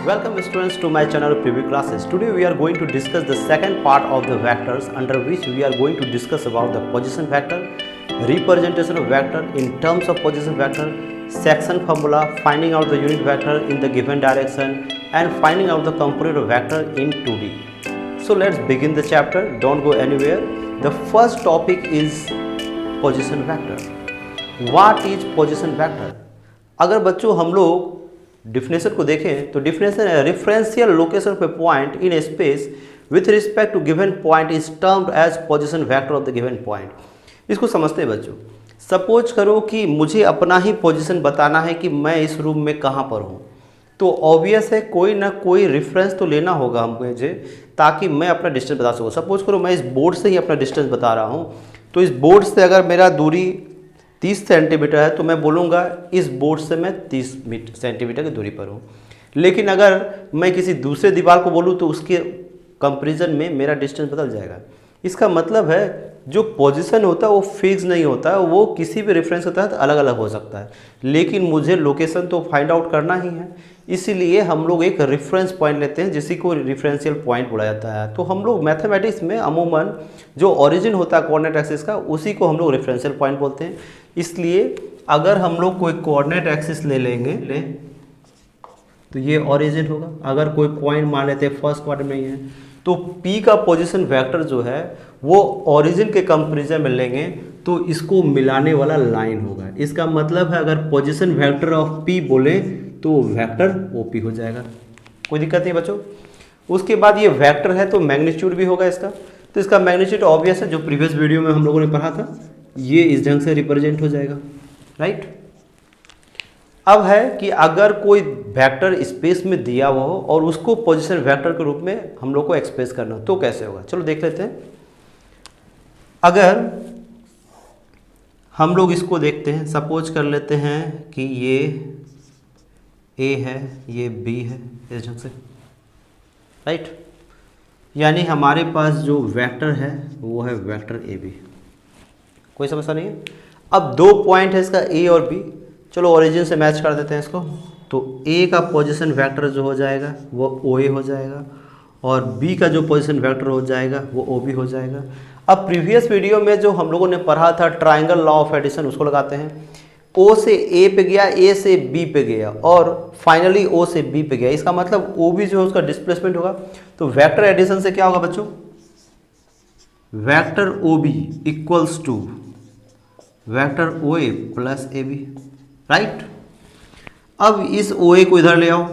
Welcome students to my channel Preview Classes. Today we are going to discuss the second part of the vectors, under which we are going to discuss about the position vector, representation of vector in terms of position vector, section formula, finding out the unit vector in the given direction and finding out the component of vector in 2D. So let's begin the chapter. Don't go anywhere. The first topic is position vector. What is position vector? अगर बच्चों हम लोग definition को देखें तो definition है referential location of a point in space with respect to given point is termed as position vector of the given point. इसको समझते हैं बच्चों। सपोज करो कि मुझे अपना ही पोजीशन बताना है कि मैं इस रूम में कहाँ पर हूँ, तो ऑब्वियस है कोई ना कोई रेफरेंस तो लेना होगा हमको मुझे, ताकि मैं अपना डिस्टेंस बता सकूँ। सपोज करो मैं इस बोर्ड से ही अपना डिस्टेंस बता रहा हूँ, तो इस बोर्ड से अगर मेरा दूरी 30 सेंटीमीटर है तो मैं बोलूँगा इस बोर्ड से मैं 30 सेंटीमीटर की दूरी पर हूँ। लेकिन अगर मैं किसी दूसरे दीवार को बोलूँ तो उसके कंपैरिजन में मेरा डिस्टेंस बदल जाएगा। इसका मतलब है जो पोजीशन होता है वो फिक्स नहीं होता है, वो किसी भी रेफरेंस के तहत अलग अलग हो सकता है, लेकिन मुझे लोकेशन तो फाइंड आउट करना ही है। इसीलिए हम लोग एक रेफरेंस पॉइंट लेते हैं जिसी को रेफरेंशियल पॉइंट बोला जाता है। तो हम लोग मैथमेटिक्स में अमूमन जो ओरिजिन होता है कोऑर्डिनेट एक्सिस का, उसी को हम लोग रेफरेंशियल पॉइंट बोलते हैं। इसलिए अगर हम लोग कोई कोऑर्डिनेट एक्सिस ले लेंगे तो ये ओरिजिन होगा। अगर कोई पॉइंट मान लेते हैं फर्स्ट क्वाड्रेंट में ही है, तो P का पोजीशन वेक्टर जो है वो ओरिजिन के कंपैरिजन में लेंगे तो इसको मिलाने वाला लाइन होगा। इसका मतलब है अगर पोजीशन वेक्टर ऑफ P बोले तो वेक्टर OP हो जाएगा। कोई दिक्कत नहीं बच्चों। उसके बाद ये वेक्टर है तो मैग्नीट्यूड भी होगा इसका, तो इसका मैग्नीट्यूड ऑब्वियस है, जो प्रीवियस वीडियो में हम लोगों ने पढ़ा था, ये इस ढंग से रिप्रेजेंट हो जाएगा, राइट। अब है कि अगर कोई वेक्टर स्पेस में दिया हुआ हो और उसको पोजीशन वेक्टर के रूप में हम लोग को एक्सप्रेस करना हो तो कैसे होगा, चलो देख लेते हैं। अगर हम लोग इसको देखते हैं, सपोज कर लेते हैं कि ये A है, ये B है, इस ढंग से, राइट। यानी हमारे पास जो वेक्टर है वो है वेक्टर AB। कोई समस्या नहीं है। अब दो पॉइंट है इसका A और B, चलो ओरिजिन से मैच कर देते हैं इसको। तो A का पोजीशन वेक्टर जो हो जाएगा वो OA हो जाएगा और B का जो पोजीशन वेक्टर हो जाएगा वो OB हो जाएगा। अब प्रीवियस वीडियो में जो हम लोगों ने पढ़ा था ट्राइंगल लॉ ऑफ एडिशन, उसको लगाते हैं। O से A पे गया, A से B पे गया और फाइनली O से B पे गया। इसका मतलब OB जो है उसका डिस्प्लेसमेंट होगा। तो वेक्टर एडिशन से क्या होगा बच्चों, vector OB equals to vector OA plus AB, right. अब इस OA को इधर ले आओ,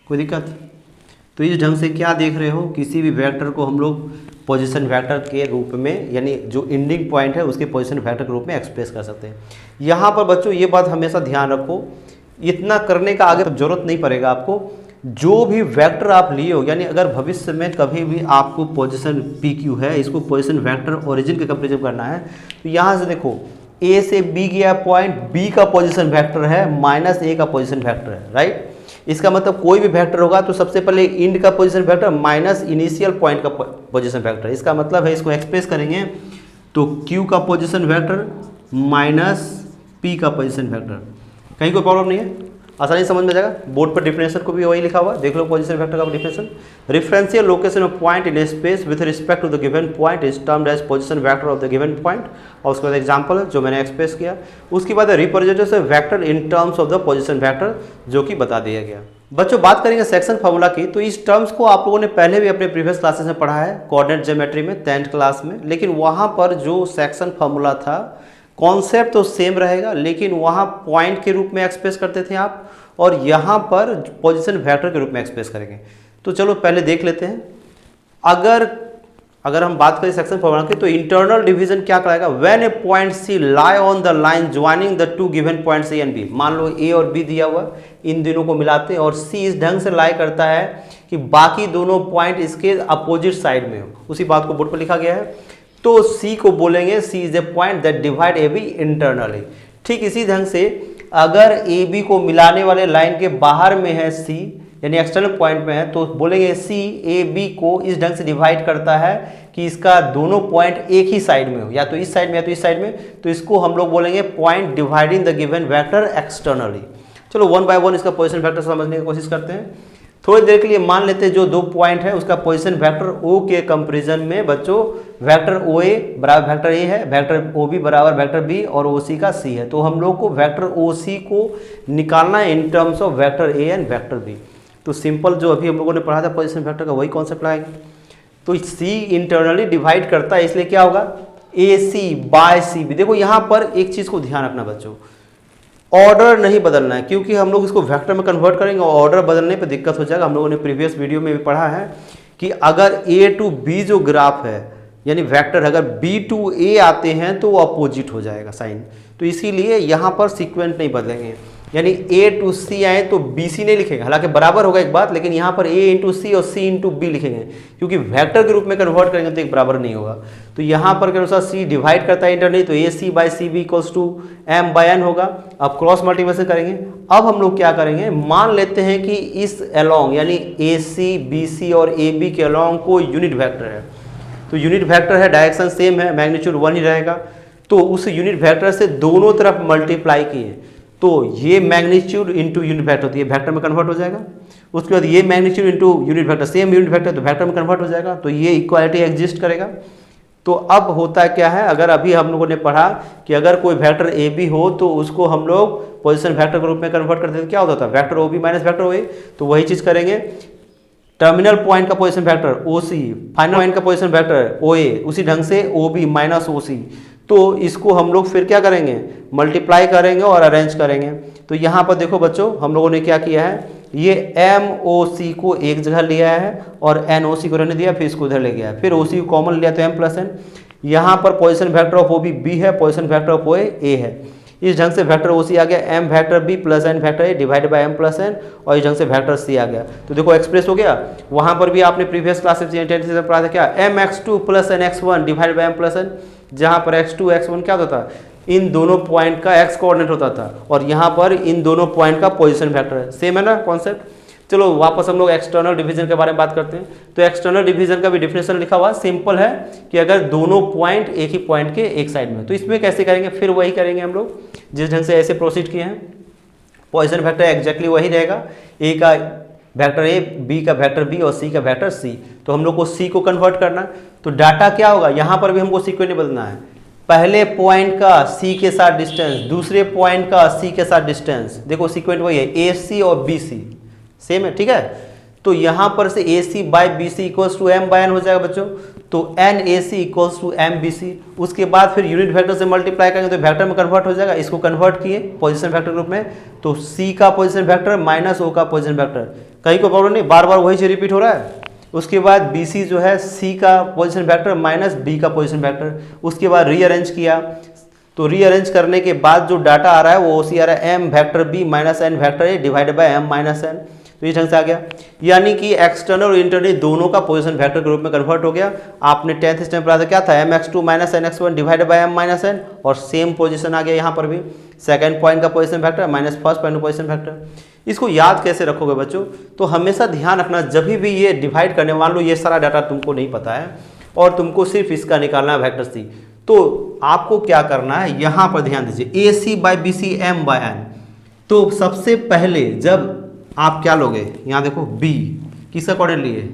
कोई दिक्कत। तो इस ढंग से क्या देख रहे हो, किसी भी वेक्टर को हम लोग पोजीशन वेक्टर के रूप में, यानी जो एंडिंग पॉइंट है उसके पोजीशन वेक्टर के रूप में एक्सप्रेस कर सकते हैं। यहाँ पर बच्चों ये बात हमेशा ध्यान रखो, इतना करने का आगे जरूरत नहीं पड़ेगा आपको। जो भी वेक्टर आप लिए हो, यानी अगर भविष्य में कभी भी आपको पोजीशन PQ है, इसको पोजीशन वेक्टर ओरिजिन के कंपैरिजन करना है, तो यहाँ से देखो A से B गया पॉइंट, B का पोजीशन वेक्टर है माइनस A का पोजीशन वेक्टर है, राइट। इसका मतलब कोई भी वेक्टर होगा तो सबसे पहले इंड का position vector minus initial point का पोजीशन वेक्टर। इसका मतलब है इसको एक्सप्रेस करेंगे तो Q का पोजीशन वेक्टर माइनस P का पोजीशन वेक्टर। कहीं कोई प्रॉब्लम नहीं है, आसानी समझ में जाएगा। बोर्ड पर डिफिनेशन को भी वही लिखा हुआ, देख लो पोजीशन वेक्टर का definition. Referential location of point in space with respect to the given point is termed as position vector of the given point. और उसके बाद एग्जांपल है जो मैंने एक्सप्रेस किया। उसके बाद representation vector in terms of the position vector, जो कि बता दिया गया। बच्चों बात करेंगे सेक्शन फार्मूला की, तो इस टर्म्स को आप लोगों ने पहले भी अपने प्रीवियस क्लासेस में पढ़ा है कोऑर्डिनेट ज्योमेट्री में 10th क्लास में। लेकिन वहाँ पर जो सेक्शन फार्मूला था कॉन्सेप्ट तो सेम रहेगा, लेकिन वहाँ पॉइंट के रूप में एक्सप्रेस करते थे आप, और यहाँ पर पोजीशन वेक्टर के रूप में एक्सप्रेस करेंगे। तो चलो पहले देख लेते हैं। अगर हम बात करें सेक्शन फार्मूला की, तो इंटरनल डिवीजन क्या कराएगा, when A point C lie on the line joining the two given points A and B। मान लो A और B दिया हुआ, इन दोनों को मिलाते हैं और C इस ढंग से लाई करता है कि बाकी दोनों पॉइंट इसके अपोजिट साइड में हो। उसी बात को बोर्ड पर लिखा गया है। तो C को बोलेंगे C is a point that divide AB internally. ठीक इसी ढंग से अगर AB को मिलाने वाले लाइन के बाहर में है C, यानी एक्सटर्नल पॉइंट में है, तो बोलेंगे सी ए बी को इस ढंग से डिवाइड करता है कि इसका दोनों पॉइंट एक ही साइड में हो, या तो इस साइड में या तो इस साइड में, तो इसको हम लोग बोलेंगे point dividing the given vector externally. चलो वन बाय वन इसका पोजीशन वेक्टर समझने की कोशिश करते हैं। थोड़ी देर के लिए मान लेते हैं जो दो पॉइंट है उसका पोजीशन वेक्टर ओ के कंपैरिजन में बच्चों वेक्टर ओ ए बराबर वेक्टर ए है, वेक्टर ओ बी बराबर वेक्टर बी और ओ सी का सी है। तो हम लोग को वेक्टर ओ सी को निकालना है in terms of vector A and vector B. तो सिंपल जो अभी हम लोगों ने पढ़ा था पोजीशन वेक्टर का वही कॉन्सेप्ट लाएंगे। तो सी इंटरनली डिवाइड करता है, इसलिए क्या होगा ए सी बाय सी बी। देखो यहाँ पर एक चीज़ को ध्यान रखना बच्चों, ऑर्डर नहीं बदलना है, क्योंकि हम लोग इसको वेक्टर में कन्वर्ट करेंगे और ऑर्डर बदलने पे दिक्कत हो जाएगा। हम लोगों ने प्रीवियस वीडियो में भी पढ़ा है कि अगर ए टू बी जो ग्राफ है यानी वेक्टर अगर बी टू ए आते हैं तो वो अपोजिट हो जाएगा साइन। तो इसीलिए यहाँ पर सीक्वेंस नहीं बदलेंगे, यानी ए टू सी आए तो बी सी नहीं लिखेंगे, हालांकि बराबर होगा एक बात, लेकिन यहाँ पर ए इंटू सी और सी इंटू बी लिखेंगे, क्योंकि वेक्टर के रूप में कन्वर्ट करेंगे तो एक बराबर नहीं होगा। तो यहाँ पर के अनुसार सी डिवाइड करता है इंटरनली, तो A C by C B equals to M by N होगा। अब क्रॉस मल्टीप्लिकेशन करेंगे। अब हम लोग क्या करेंगे, मान लेते हैं कि इस अलोंग यानी ए सी बी सी और ए बी के अलोंग को यूनिट वेक्टर है। तो यूनिट वेक्टर है, डायरेक्शन सेम है, मैग्नीट्यूड 1 ही रहेगा। तो उस यूनिट वेक्टर से दोनों तरफ मल्टीप्लाई किए तो ये मैग्नीट्यूड इंटू यूनिट वेक्टर, तो ये वेक्टर में कन्वर्ट हो जाएगा। उसके बाद ये magnitude into unit vector, same unit vector तो वेक्टर में कन्वर्ट हो जाएगा, तो ये इक्वालिटी एग्जिस्ट करेगा। तो अब होता क्या है, अगर अभी हम लोगों ने पढ़ा कि अगर कोई वेक्टर ए बी हो तो उसको हम लोग पोजीशन वेक्टर के रूप में कन्वर्ट करते थे, क्या होता था vector O B minus vector O A. तो वही चीज़ करेंगे, टर्मिनल पॉइंट का position vector O C, final point का पोजीशन वेक्टर ओ ए, उसी ढंग से ओ बी माइनस ओ सी। तो इसको हम लोग फिर क्या करेंगे, मल्टीप्लाई करेंगे और अरेंज करेंगे। तो यहाँ पर देखो बच्चों हम लोगों ने क्या किया है, ये एम ओ सी को एक जगह लिया है और एन ओ सी को रहने दिया, फिर इसको उधर ले गया, फिर ओ सी को कॉमन लिया तो एम प्लस एन। यहाँ पर position vector of O B B है, position vector of O A है। इस ढंग से वेक्टर ओ सी आ गया M vector B plus N vector A divided by M plus N, और इस ढंग से वेक्टर सी आ गया। तो देखो एक्सप्रेस हो गया। वहाँ पर भी आपने प्रीवियस क्लासेस में पढ़ा था क्या, M X two plus N X one divided by M plus N, जहाँ पर x2 x1 क्या होता था, इन दोनों पॉइंट का x कोऑर्डिनेट होता था, और यहाँ पर इन दोनों पॉइंट का पोजीशन वेक्टर है। सेम है ना कॉन्सेप्ट। चलो वापस हम लोग एक्सटर्नल डिवीजन के बारे में बात करते हैं। तो एक्सटर्नल डिवीजन का भी डिफिनेशन लिखा हुआ सिंपल है कि अगर दोनों पॉइंट एक ही पॉइंट के एक साइड में, तो इसमें कैसे करेंगे, फिर वही करेंगे हम लोग जिस ढंग से ऐसे प्रोसीड किए हैं। पोजीशन वेक्टर एग्जैक्टली वही रहेगा, ए का वेक्टर ए, बी का वेक्टर बी और सी का वेक्टर सी। तो हम लोग को सी को कन्वर्ट करना, तो डाटा क्या होगा, यहाँ पर भी हमको सीक्वेंस नहीं बदलना है। पहले पॉइंट का सी के साथ डिस्टेंस, दूसरे पॉइंट का सी के साथ डिस्टेंस, देखो सीक्वेंस वही है, ए सी और बी सी सेम है, ठीक है। तो यहाँ पर से A C by B C equals to M by N हो जाएगा बच्चों, तो N A C equals to M B C. उसके बाद फिर यूनिट वेक्टर से मल्टीप्लाई करेंगे तो वेक्टर में कन्वर्ट हो जाएगा। इसको कन्वर्ट किए पोजीशन वेक्टर ग्रुप में, तो सी का पोजीशन वेक्टर माइनस ओ का पोजीशन वेक्टर, कहीं को प्रॉब्लम नहीं, बार बार वही चीज रिपीट हो रहा है। उसके बाद बी सी जो है सी का पोजीशन वेक्टर माइनस बी का पोजीशन वेक्टर, उसके बाद रीअरेंज किया, तो रीअरेंज करने के बाद जो डाटा आ रहा है वो सी आ रहा है M vector B minus N vector A divided by M minus N. तो इस ढंग से आ गया, यानी कि एक्सटर्नल और इंटरनल दोनों का पोजीशन वेक्टर के रूप में कन्वर्ट हो गया। आपने 10th स्टैंडर्ड पढ़ा था क्या था, M X two minus N X one divided by M minus N, और सेम पोजीशन आ गया यहाँ पर भी, सेकंड पॉइंट का position vector minus first point का पोजीशन वेक्टर। इसको याद कैसे रखोगे बच्चों, तो हमेशा ध्यान रखना जब भी ये डिवाइड करने, मान लो ये सारा डाटा तुमको नहीं पता है और तुमको सिर्फ इसका निकालना है वेक्टर सी, तो आपको क्या करना है, यहाँ पर ध्यान दीजिए, A C by B C M by N. तो सबसे पहले जब आप क्या लोगे, यहाँ देखो बी किसका कोऑर्डिनेट लिए,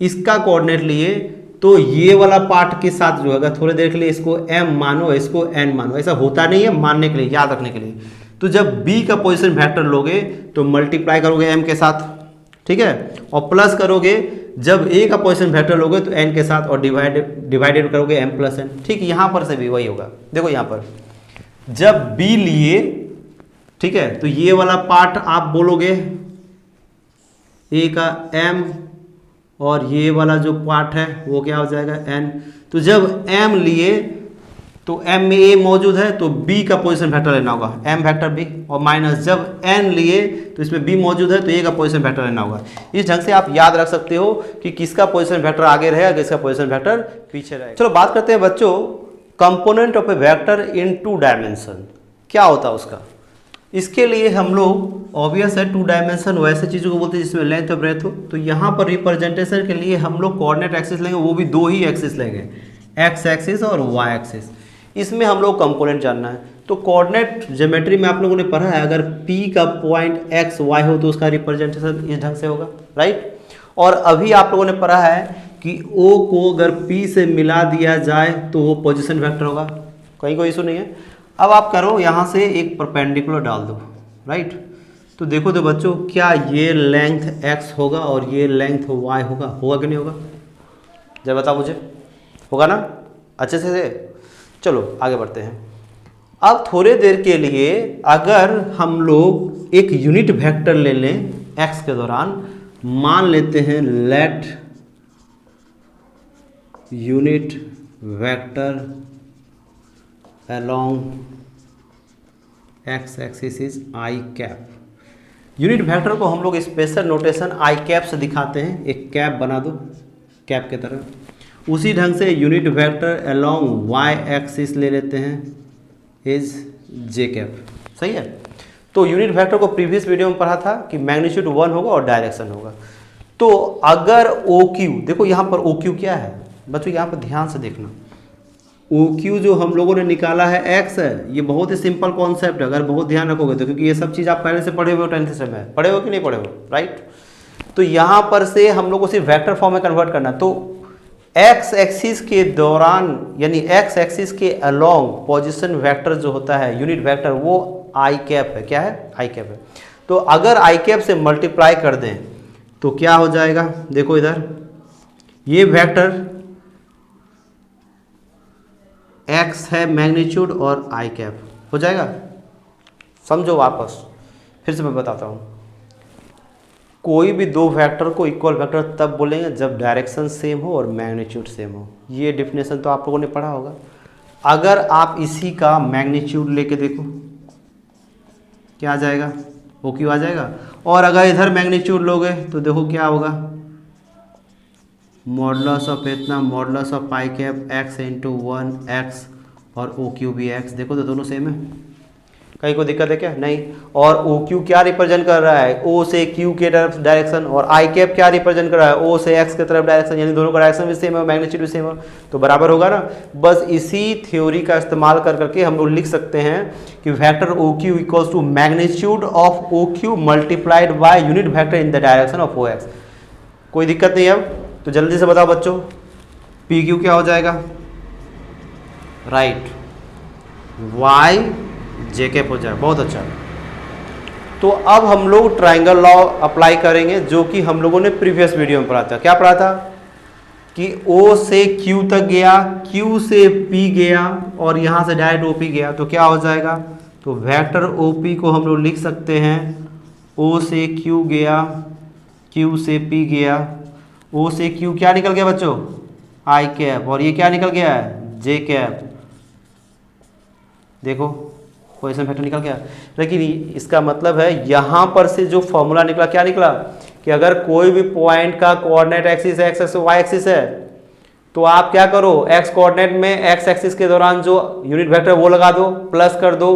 इसका कोऑर्डिनेट लिए, तो ये वाला पार्ट के साथ जो है थोड़ी देर के लिए इसको m मानो, इसको n मानो, ऐसा होता नहीं है, मानने के लिए, याद रखने के लिए। तो जब b का पोजीशन वेक्टर लोगे तो मल्टीप्लाई करोगे m के साथ, ठीक है, और प्लस करोगे जब a का पोजीशन वेक्टर लोगे तो n के साथ, और डिवाइडेड करोगे m प्लस n। ठीक, यहाँ पर से भी वही होगा। देखो यहाँ पर जब b लिए, ठीक है, तो ये वाला पार्ट आप बोलोगे a का m, और ये वाला जो पार्ट है वो क्या हो जाएगा n। तो जब m लिए तो m में a मौजूद है तो b का पोजीशन वेक्टर लेना होगा, m वेक्टर b, और माइनस जब n लिए तो इसमें b मौजूद है तो a का पोजीशन वेक्टर लेना होगा। इस ढंग से आप याद रख सकते हो कि किसका पोजीशन वेक्टर आगे रहेगा, किसका पोजीशन वेक्टर पीछे रहेगा। चलो बात करते हैं बच्चों component of A vector in 2 dimension, क्या होता है उसका। इसके लिए हम लोग ऑब्वियस है 2 डायमेंशन वैसे चीज़ों को बोलते हैं जिसमें लेंथ और ब्रेथ हो। तो यहाँ पर रिप्रेजेंटेशन के लिए हम लोग कोऑर्डिनेट एक्सिस लेंगे, वो भी 2 ही एक्सिस लेंगे, एक्स एक्सिस और वाई एक्सिस। इसमें हम लोग कंपोनेंट जानना है। तो कोऑर्डिनेट ज्योमेट्री में आप लोगों ने पढ़ा है, अगर P का पॉइंट एक्स वाई हो तो उसका रिप्रेजेंटेशन इस ढंग से होगा, राइट। और अभी आप लोगों ने पढ़ा है कि O को अगर P से मिला दिया जाए तो वो पोजीशन वेक्टर होगा, कहीं कोई इशू नहीं है। अब आप करो यहाँ से एक परपेंडिकुलर डाल दो, राइट। तो देखो तो बच्चों, क्या ये लेंथ x होगा और ये लेंथ y होगा, होगा कि नहीं होगा? जब बताओ मुझे, होगा ना? अच्छे से चलो आगे बढ़ते हैं। अब थोड़े देर के लिए अगर हम लोग एक यूनिट वेक्टर ले लें x के दौरान, मान लेते हैं let unit vector along x axis is I cap. Unit vector को हम लोग स्पेशल नोटेशन आई कैप से दिखाते हैं, एक कैप बना दो कैप के तरह। उसी ढंग से unit vector along y axis ले लेते हैं इज जे कैप, सही है। तो यूनिट वेक्टर को प्रीवियस वीडियो में पढ़ा था कि मैग्नीट्यूड 1 होगा और डायरेक्शन होगा। तो अगर OQ, देखो यहाँ पर OQ क्या है बच्चों, यहाँ पर ध्यान से देखना। OQ जो हम लोगों ने निकाला है x है, ये बहुत ही सिंपल कॉन्सेप्ट है, अगर बहुत ध्यान रखोगे तो, क्योंकि ये सब चीज़ आप पहले से पढ़े हुए हो, 10th से में पढ़े हो कि नहीं पढ़े हो, राइट। तो यहाँ पर से हम लोग को सिर्फ वेक्टर फॉर्म में कन्वर्ट करना। तो x एक्सिस के दौरान यानी x एक्सिस के अलोंग पोजीशन वेक्टर जो होता है यूनिट वेक्टर, वो आई कैप है। क्या है? आई कैप है। तो अगर आई कैप से मल्टीप्लाई कर दें तो क्या हो जाएगा, देखो इधर, ये वेक्टर x है मैग्नीट्यूड और आई कैप हो जाएगा। समझो वापस, फिर से मैं बताता हूँ। कोई भी दो वेक्टर को इक्वल वेक्टर तब बोलेंगे जब डायरेक्शन सेम हो और मैग्नीट्यूड सेम हो। ये डिफिनेशन तो आप लोगों ने पढ़ा होगा। अगर आप इसी का मैग्नीट्यूड लेके देखो, क्या आ जाएगा? OQ आ जाएगा। और अगर इधर मैग्नीट्यूड लोगे तो देखो क्या होगा, मॉडुलस ऑफ इतना modulus of pi cap x into 1x और OQ भी x। देखो तो दोनों सेम है, कहीं कोई दिक्कत है क्या? नहीं। और OQ क्या रिप्रेजेंट कर रहा है? O से Q के तरफ डायरेक्शन। और आई कैप क्या रिप्रेजेंट कर रहा है? O से x के तरफ डायरेक्शन, यानी दोनों का डायरेक्शन भी सेम है, मैग्नीट्यूड भी सेम है, तो बराबर होगा ना। बस इसी थ्योरी का इस्तेमाल कर करके हम लोग लिख सकते हैं कि vector OQ equals to magnitude of OQ multiplied by unit vector in the direction of OX। कोई दिक्कत नहीं है। अब तो जल्दी से बताओ बच्चों, PQ क्या हो जाएगा? राइट, Y जे कैप हो जाए। बहुत अच्छा। तो अब हम लोग ट्राइंगल लॉ अप्लाई करेंगे, जो कि हम लोगों ने प्रीवियस वीडियो में पढ़ा था। क्या पढ़ा था? कि O से Q तक गया, Q से P गया और यहाँ से डायरेक्ट OP गया, तो क्या हो जाएगा? तो वेक्टर OP को हम लोग लिख सकते हैं O से Q गया, Q से P गया, O से Q क्या निकल गया बच्चों? आई कैप। और ये क्या निकल गया है? जे कैप। देखो पोजीशन वेक्टर निकल गया। लेकिन इसका मतलब है यहाँ पर से जो फॉर्मूला निकला, क्या निकला? कि अगर कोई भी पॉइंट का कोऑर्डिनेट एक्सिस है, एक्स एक्सिस वाई एक्सिस है, तो आप क्या करो, एक्स कोऑर्डिनेट में एक्स एक्सिस के दौरान जो यूनिट वेक्टर वो लगा दो, प्लस कर दो,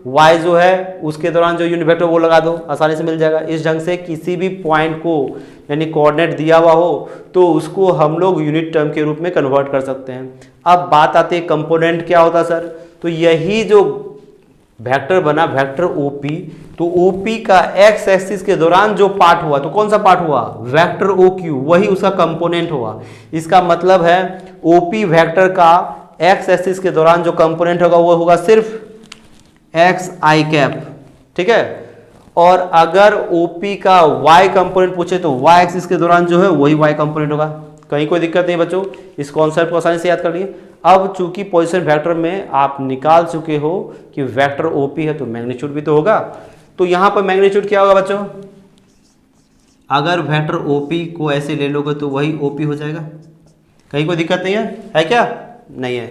वाई जो है उसके दौरान जो यूनिट वेक्टर वो लगा दो, आसानी से मिल जाएगा। इस ढंग से किसी भी पॉइंट को यानी कोऑर्डिनेट दिया हुआ हो तो उसको हम लोग यूनिट टर्म के रूप में कन्वर्ट कर सकते हैं। अब बात आती है कंपोनेंट क्या होता है सर? तो यही जो वेक्टर बना वेक्टर OP, तो OP का x एक्सिस के दौरान जो पार्ट हुआ, तो कौन सा पार्ट हुआ? वेक्टर OQ, वही उसका कंपोनेंट हुआ। इसका मतलब है OP वेक्टर का x एक्सिस के दौरान जो कंपोनेंट होगा वो होगा सिर्फ x आई कैप, ठीक है। और अगर OP का y कंपोनेंट पूछे तो y एक्सिस के दौरान जो है वही y कंपोनेंट होगा। कहीं कोई दिक्कत नहीं बच्चों, इस कॉन्सेप्ट को आसानी से याद कर लिए। अब चूंकि पोजीशन वेक्टर में आप निकाल चुके हो कि वेक्टर OP है तो मैग्नीट्यूड भी तो होगा, तो यहाँ पर मैग्नीट्यूड क्या होगा बच्चों? अगर वेक्टर OP को ऐसे ले लोगे तो वही OP हो जाएगा। कहीं कोई दिक्कत नहीं है क्या? नहीं है।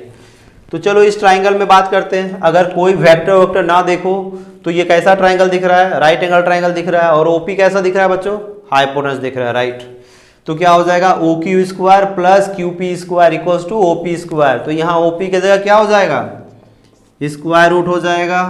तो चलो इस ट्राइंगल में बात करते हैं। अगर कोई वेक्टर ना देखो तो ये कैसा ट्राइंगल दिख रहा है? राइट एंगल ट्राइंगल दिख रहा है। और OP कैसा दिख रहा है बच्चों? हाइपोटेनस दिख रहा है, राइट। तो क्या हो जाएगा? OQ square plus QP square equals to OP square. तो यहाँ OP की जगह क्या हो जाएगा? स्क्वायर रूट हो जाएगा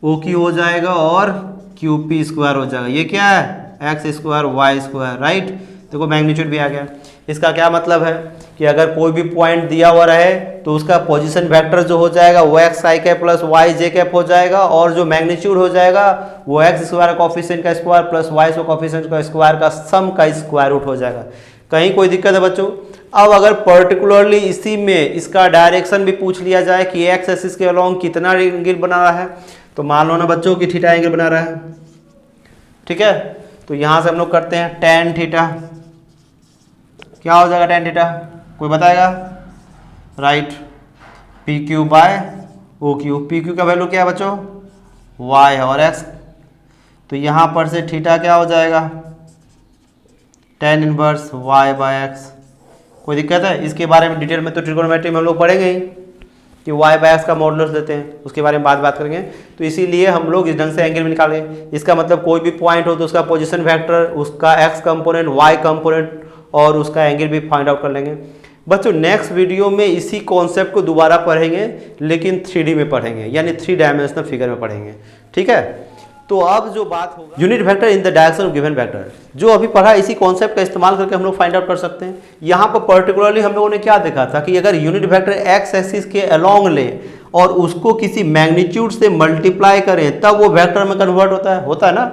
ओ क्यू हो जाएगा और क्यू पी स्क्वायर हो जाएगा। ये क्या है, X square Y square, right. देखो मैग्नीट्यूड भी आ गया। इसका क्या मतलब है कि अगर कोई भी पॉइंट दिया हुआ रहे तो उसका पोजीशन वेक्टर जो हो जाएगा वो एक्स आई कैप प्लस वाई जे कैप हो जाएगा, और जो मैग्नीट्यूड हो जाएगा वो एक्स स्क्वायर कॉफिशिएंट का स्क्वायर प्लस वाई कॉफिशिएंट का स्क्वायर का सम का स्क्वायर रूट हो जाएगा। कहीं कोई दिक्कत है बच्चों? अब अगर पर्टिकुलरली इसी में इसका डायरेक्शन भी पूछ लिया जाए कि एक्स एक्सिस के अलोंग कितना एंगल बना रहा है, तो मान लो ना बच्चों कि थीटा एंगल बना रहा है, ठीक है। तो यहां से हम लोग करते हैं टेन थीटा। क्या हो जाएगा टेन थीटा, कोई बताएगा? Right, P Q by O Q. P Q का वैल्यू क्या है बच्चों, वाई है और एक्स, तो यहां पर से थीटा क्या हो जाएगा, tan inverse Y by X. कोई दिक्कत है? इसके बारे में डिटेल में तो ट्रिगोनोमेट्री में हम लोग पढ़ेंगे ही कि वाई बाय एक्स का मॉडुलस देते हैं, उसके बारे में बात करेंगे। तो इसीलिए हम लोग इस ढंग से एंगल में निकालेंगे। इसका मतलब कोई भी पॉइंट हो तो उसका पोजीशन वेक्टर, उसका एक्स कंपोनेंट, वाई कंपोनेंट और उसका एंगल भी फाइंड आउट कर लेंगे। बच्चों नेक्स्ट वीडियो में इसी कॉन्सेप्ट को दोबारा पढ़ेंगे, लेकिन 3D में पढ़ेंगे, यानी 3 डायमेंशनल फिगर में पढ़ेंगे, ठीक है। तो अब जो बात होगा unit vector in the direction of given vector, जो अभी पढ़ा इसी कॉन्सेप्ट का इस्तेमाल करके हम लोग फाइंड आउट कर सकते हैं। यहाँ पर पर्टिकुलरली हम लोगों ने क्या देखा था कि अगर यूनिट वेक्टर एक्स एक्सिस के अलोंग ले और उसको किसी मैग्नीट्यूड से मल्टीप्लाई करें तब वो वेक्टर में कन्वर्ट होता है ना।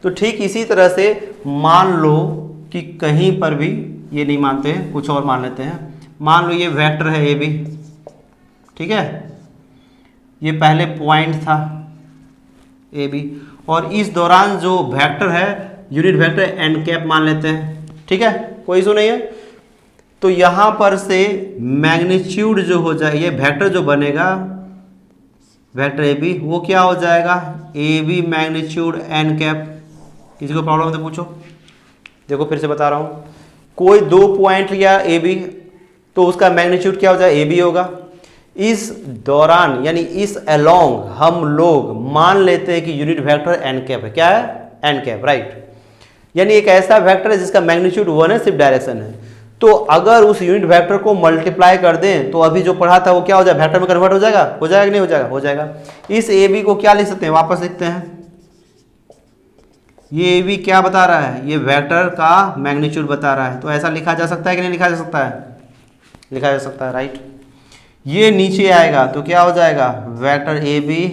तो ठीक इसी तरह से मान लो कि कहीं पर भी, ये नहीं मानते हैं, कुछ और मान लेते हैं। मान लो ये वेक्टर है ए बी, ठीक है, ये पहले पॉइंट था ए बी, और इस दौरान जो वेक्टर है यूनिट वेक्टर एन कैप मान लेते हैं, ठीक है, कोई इशू नहीं है। तो यहां पर से मैग्नीट्यूड जो हो जाए, ये वेक्टर जो बनेगा वेक्टर ए बी, वो क्या हो जाएगा, A B magnitude N cap. किसी को प्रॉब्लम है तो पूछो। देखो फिर से बता रहा हूं, कोई दो पॉइंट लिया ए बी, तो उसका मैग्नीट्यूड क्या हो जाएगा, ए बी होगा। इस दौरान यानी इस अलोंग हम लोग मान लेते हैं कि यूनिट वेक्टर एन कैप है। क्या है, एन कैप, राइट। यानी एक ऐसा वेक्टर है जिसका मैग्नीट्यूड 1 है, सिर्फ डायरेक्शन है। तो अगर उस यूनिट वेक्टर को मल्टीप्लाई कर दें तो अभी जो पढ़ा था वो क्या हो जाएगा, वेक्टर में कन्वर्ट हो जाएगा कि नहीं हो जाएगा, हो जाएगा। इस ए बी को क्या लिख सकते हैं, वापस लिखते हैं। ये ए बी क्या बता रहा है, ये वेक्टर का मैग्नीट्यूड बता रहा है। तो ऐसा लिखा जा सकता है कि नहीं लिखा जा सकता है, लिखा जा सकता है, राइट। ये नीचे आएगा तो क्या हो जाएगा, वेक्टर ए बी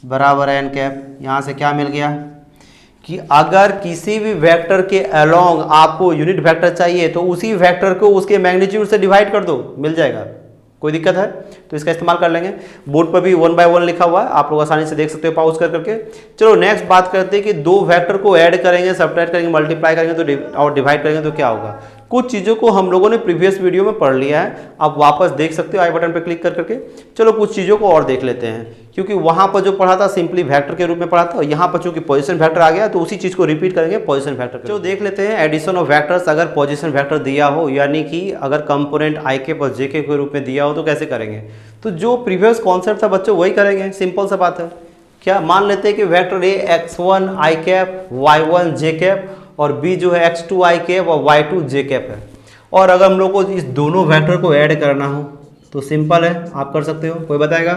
बराबर एन कैप। यहां से क्या मिल गया कि अगर किसी भी वेक्टर के अलोंग आपको यूनिट वेक्टर चाहिए तो उसी वेक्टर को उसके मैग्नीट्यूड से डिवाइड कर दो, मिल जाएगा। कोई दिक्कत है तो इसका इस्तेमाल कर लेंगे। बोर्ड पर भी 1 बाय 1 लिखा हुआ है, आप लोग आसानी से देख सकते हो पॉज कर करके। चलो नेक्स्ट बात करते हैं कि दो वेक्टर को ऐड करेंगे, सब्ट्रैक्ट करेंगे, मल्टीप्लाई करेंगे तो और डिवाइड करेंगे तो क्या होगा। कुछ चीज़ों को हम लोगों ने प्रीवियस वीडियो में पढ़ लिया है, आप वापस देख सकते हो आई बटन पर क्लिक कर करके। चलो कुछ चीज़ों को और देख लेते हैं, क्योंकि वहाँ पर जो पढ़ा था सिंपली वेक्टर के रूप में पढ़ा था, और यहाँ पर चूंकि पोजीशन वेक्टर आ गया तो उसी चीज़ को रिपीट करेंगे पोजीशन वेक्टर। जो देख लेते हैं एडिशन ऑफ वेक्टर्स, अगर पोजीशन वेक्टर दिया हो, यानी कि अगर कंपोनेंट आई के और जे के रूप में दिया हो तो कैसे करेंगे। तो जो प्रीवियस कॉन्सेप्ट था बच्चों वही करेंगे, सिंपल सा बात है। क्या मान लेते हैं कि vector A x1 I cap, y1 J cap, और b जो है x2 आई कैप और y2 जे कैप है। और अगर हम लोग को इस दोनों वेक्टर को ऐड करना हो तो सिंपल है, आप कर सकते हो। कोई बताएगा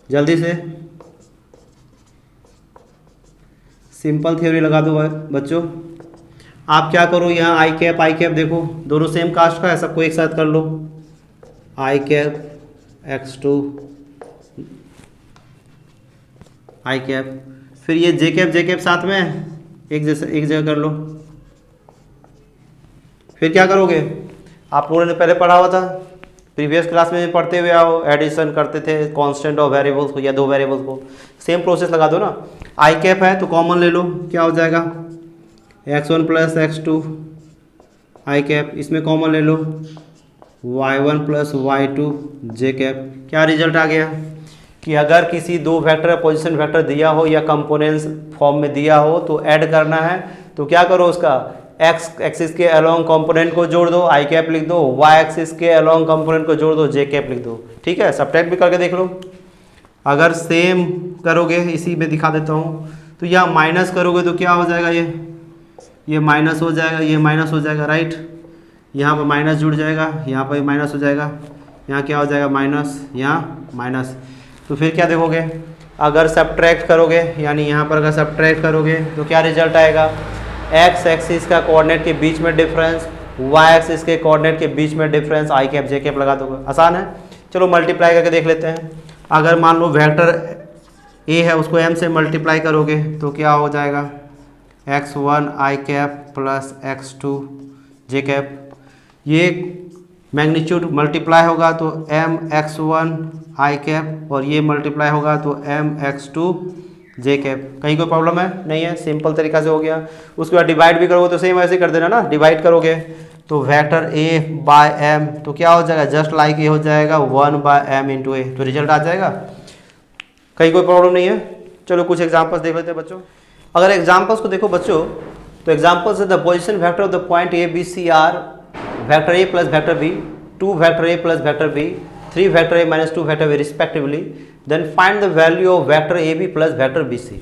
जल्दी से, सिंपल थ्योरी लगा दो बच्चों। आप क्या करो, यहाँ आई कैप देखो दोनों सेम कास्ट का है, सबको एक साथ कर लो। आई कैप x2 आई कैप, फिर ये जे कैप साथ में एक जगह कर लो। फिर क्या करोगे, आप लोगों ने पहले पढ़ा हुआ था, प्रीवियस क्लास में पढ़ते हुए आओ, एडिशन करते थे कांस्टेंट और वेरिएबल्स को या दो वेरिएबल्स को, सेम प्रोसेस लगा दो ना। आई कैप है तो कॉमन ले लो, क्या हो जाएगा x1 प्लस x2 आई कैप, इसमें कॉमन ले लो y1 प्लस y2 जे कैप। क्या रिजल्ट आ गया कि अगर किसी दो वेक्टर पोजीशन वेक्टर दिया हो या कंपोनेंट्स फॉर्म में दिया हो तो ऐड करना है, तो क्या करो, उसका एक्स एक्सिस के अलोंग कंपोनेंट को जोड़ दो, आई कैप लिख दो, वाई एक्सिस के अलोंग कंपोनेंट को जोड़ दो, जे कैप लिख दो। ठीक है, सब्ट्रैक्ट भी करके देख लो। अगर सेम करोगे, इसी में दिखा देता हूँ, तो यहाँ माइनस करोगे तो क्या हो जाएगा, ये माइनस हो जाएगा, ये माइनस हो जाएगा, राइट। यहाँ पर माइनस जुड़ जाएगा, यहाँ पर माइनस हो जाएगा, यहाँ क्या हो जाएगा माइनस, यहाँ माइनस। तो फिर क्या देखोगे, अगर सब्ट्रैक्ट करोगे यानी यहाँ पर अगर सब्ट्रैक्ट करोगे तो क्या रिजल्ट आएगा, एक्स एक्सिस का कोऑर्डिनेट के बीच में डिफरेंस, वाई एक्सिस के कोऑर्डिनेट के बीच में डिफरेंस, आई कैप जे कैप लगा दोगे, आसान है। चलो मल्टीप्लाई करके देख लेते हैं। अगर मान लो वेक्टर ए है उसको एम से मल्टीप्लाई करोगे तो क्या हो जाएगा, x1 आई कैप प्लस x2 जे कैप, ये मैग्नीट्यूड मल्टीप्लाई होगा तो एम x1 आई कैप और ये मल्टीप्लाई होगा तो एम x2 जे कैप। कहीं कोई प्रॉब्लम है? नहीं है, सिंपल तरीका से हो गया। उसके बाद डिवाइड भी करोगे तो सेम ऐसे कर देना ना, डिवाइड करोगे तो वेक्टर ए बाय एम तो क्या हो जाएगा, जस्ट लाइक ये हो जाएगा 1 बाय एम इंटू ए, तो रिजल्ट आ जाएगा। कहीं कोई प्रॉब्लम नहीं है। चलो कुछ एग्जांपल्स देख लेते हैं बच्चों। अगर एग्जांपल्स को देखो बच्चों तो examples the position vector of the point A B C are vector A plus vector B, 2 vector A plus vector B, 3 vector A minus 2 vector B respectively, then find the value of vector A B plus vector B C.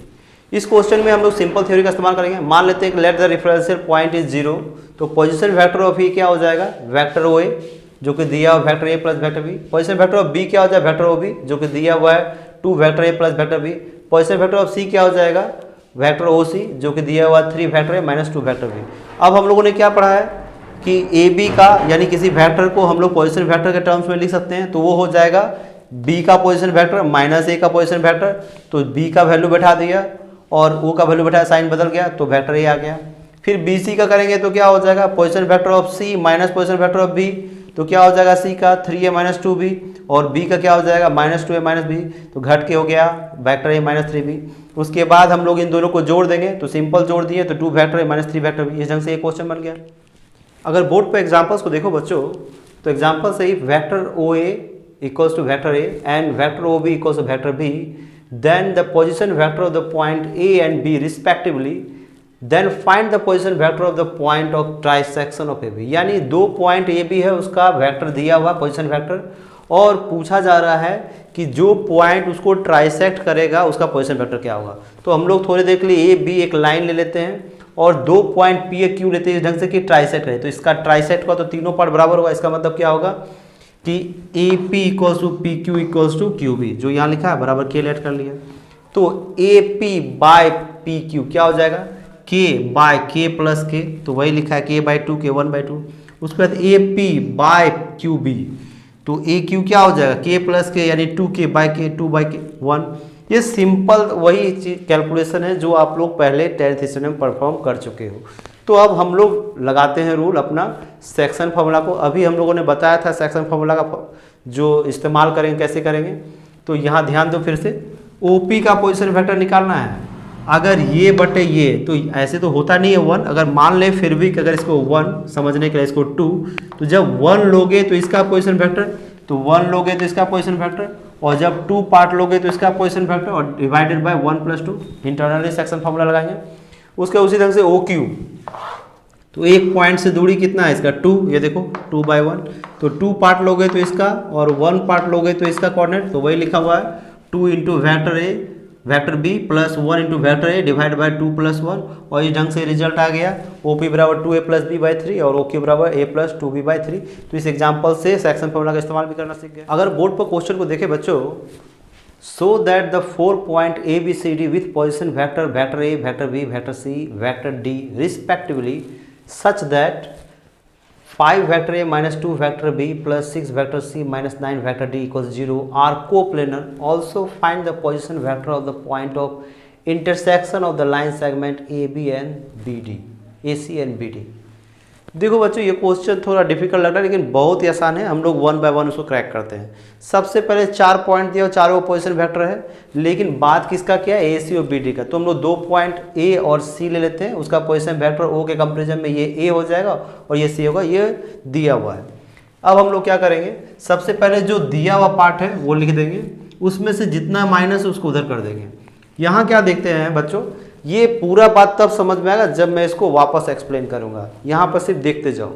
इस question में हम लोग simple theory का इस्तेमाल करेंगे। मान लेते हैं कि let the referential point is 0, तो पोजीशन वेक्टर ऑफ ई क्या हो जाएगा, वेक्टर ओ ए जो कि दिया हुआ vector A plus vector B. Position vector of B क्या हो जाएगा, वेक्टर ओ बी जो कि दिया हुआ है 2 vector A plus vector B. Position vector of C क्या हो जाएगा, वेक्टर ओ सी जो कि दिया हुआ 3 vector A minus 2 vector B. अब हम लोगों ने क्या पढ़ा है कि ए बी का यानी किसी वेक्टर को हम लोग पोजीशन वेक्टर के टर्म्स में लिख सकते हैं, तो वो हो जाएगा बी का पोजीशन वेक्टर माइनस ए का पोजीशन वेक्टर, तो बी का वैल्यू बैठा दिया और ओ का वैल्यू बैठाया, साइन बदल गया तो वेक्टर ए आ गया। फिर बी सी का करेंगे तो क्या हो जाएगा, position vector of C minus position vector of B, तो क्या हो जाएगा सी का 3a माइनस 2b और बी का क्या हो जाएगा माइनस 2a माइनस बी, तो घट के हो गया वेक्टर ए माइनस 3b। उसके बाद हम लोग इन दोनों को जोड़ देंगे तो सिंपल जोड़ दिए तो 2 vector A minus 3 vector B. इस ढंग से एक क्वेश्चन बन गया। अगर बोर्ड पे एग्जांपल्स को देखो बच्चों तो एग्जांपल से vector O A equals to vector A and vector O B equals to vector B, then the position vector of the point A and B respectively, then find the position vector of the point of trisection of A B. यानी 2 point A B है उसका vector दिया हुआ position vector और पूछा जा रहा है कि जो पॉइंट उसको ट्राइसेक्ट करेगा उसका पोजीशन वेक्टर क्या होगा। तो हम लोग थोड़ी देर के लिए ए बी एक लाइन ले लेते हैं और 2 पॉइंट पी ए क्यू लेते हैं इस ढंग से कि ट्राइसेक्ट करे, तो इसका ट्राइसेक्ट का तो तीनों पार्ट बराबर होगा। इसका मतलब क्या होगा कि A P equals to P Q equals to Q B, जो यहाँ लिखा है बराबर के लेट कर लिया। तो ए पी बाय पी क्यू क्या हो जाएगा, के बाय के प्लस के, तो वही लिखा है के बाई 2 के 1/2। उसके बाद A P by Q B, तो ए क्यू क्या हो जाएगा के प्लस के यानी 2k बाय के 2/1। ये सिंपल वही चीज कैलकुलेशन है जो आप लोग पहले 10th सेशन में परफॉर्म कर चुके हो। तो अब हम लोग लगाते हैं रूल अपना सेक्शन फार्मूला को। अभी हम लोगों ने बताया था सेक्शन फार्मूला का जो इस्तेमाल करेंगे कैसे करेंगे, तो यहाँ ध्यान दो फिर से। ओपी का पोजीशन वेक्टर निकालना है, अगर ये बटे ये तो ऐसे तो होता नहीं है 1, अगर मान ले फिर भी अगर इसको 1 समझने के लिए इसको 2, तो जब 1 लोगे तो इसका पोजीशन वेक्टर, तो 1 लोगे तो इसका पोजीशन वेक्टर, और जब 2 पार्ट लोगे तो इसका पोजीशन वेक्टर और divided by 1 + 2 internally section formula लगाएंगे। उसके उसी ढंग से ओ क्यू, तो एक पॉइंट से दूरी कितना है इसका 2, ये देखो 2/1, तो 2 पार्ट लोगे तो इसका और 1 पार्ट लोगे तो इसका कोऑर्डिनेट, तो वही लिखा हुआ है 2 into vector A vector B plus 1 into vector A divide by 2 + 1, और इस ढंग से रिजल्ट आ गया OP बराबर 2a + b/3 और OQ बराबर a + 2b/3। तो इस एग्जांपल से सेक्शन फार्मूला का इस्तेमाल भी करना सीख गए। अगर बोर्ड पर क्वेश्चन को देखें बच्चों, so that the 4 point ABCD with position vector vector A vector B vector C vector D respectively such that 5 vector a minus 2 vector b plus 6 vector c minus 9 vector d equals 0 are coplanar. Also find the position vector of the point of intersection of the line segment AB and BD, AC and BD. देखो बच्चों ये question थोड़ा difficult लग रहा है लेकिन बहुत ही आसान है, हम लोग 1 by 1 उसको क्रैक करते हैं। सबसे पहले 4 पॉइंट दिया और चारों पोजीशन वेक्टर है, लेकिन बात किसका क्या है, AC और BD का। तो हम लोग 2 पॉइंट A और C ले लेते हैं, उसका पोजीशन वेक्टर O के कंपेरिजन में ये A हो जाएगा और ये C होगा, ये दिया हुआ है। अब हम लोग क्या करेंगे, सबसे पहले जो दिया हुआ पार्ट है वो लिख देंगे, उसमें से जितना माइनस है उसको उधर कर देंगे। यहाँ क्या देखते हैं बच्चों, ये पूरा बात तब समझ में आएगा जब मैं इसको वापस एक्सप्लेन करूंगा, यहाँ पर सिर्फ देखते जाओ।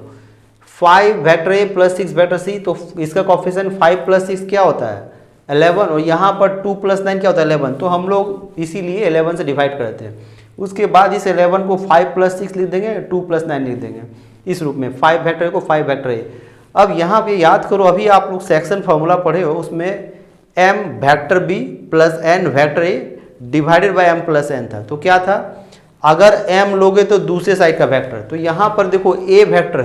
5 vector A plus 6 vector C, तो इसका कोफिशिएंट 5 + 6 क्या होता है 11, और यहाँ पर 2 + 9 क्या होता है 11, तो हम लोग इसीलिए 11 से डिवाइड करते हैं। उसके बाद इस 11 को 5 + 6 लिख देंगे, 2 + 9 लिख देंगे इस रूप में, 5 वेक्टर ए को 5 वेक्टर ए। अब यहाँ पे याद करो, अभी आप लोग सेक्शन फॉर्मूला पढ़े हो, उसमें m vector b plus n vector a divided by m plus n था। तो क्या था, अगर m लोगे तो दूसरे साइड का वेक्टर, तो यहाँ पर देखो a वेक्टर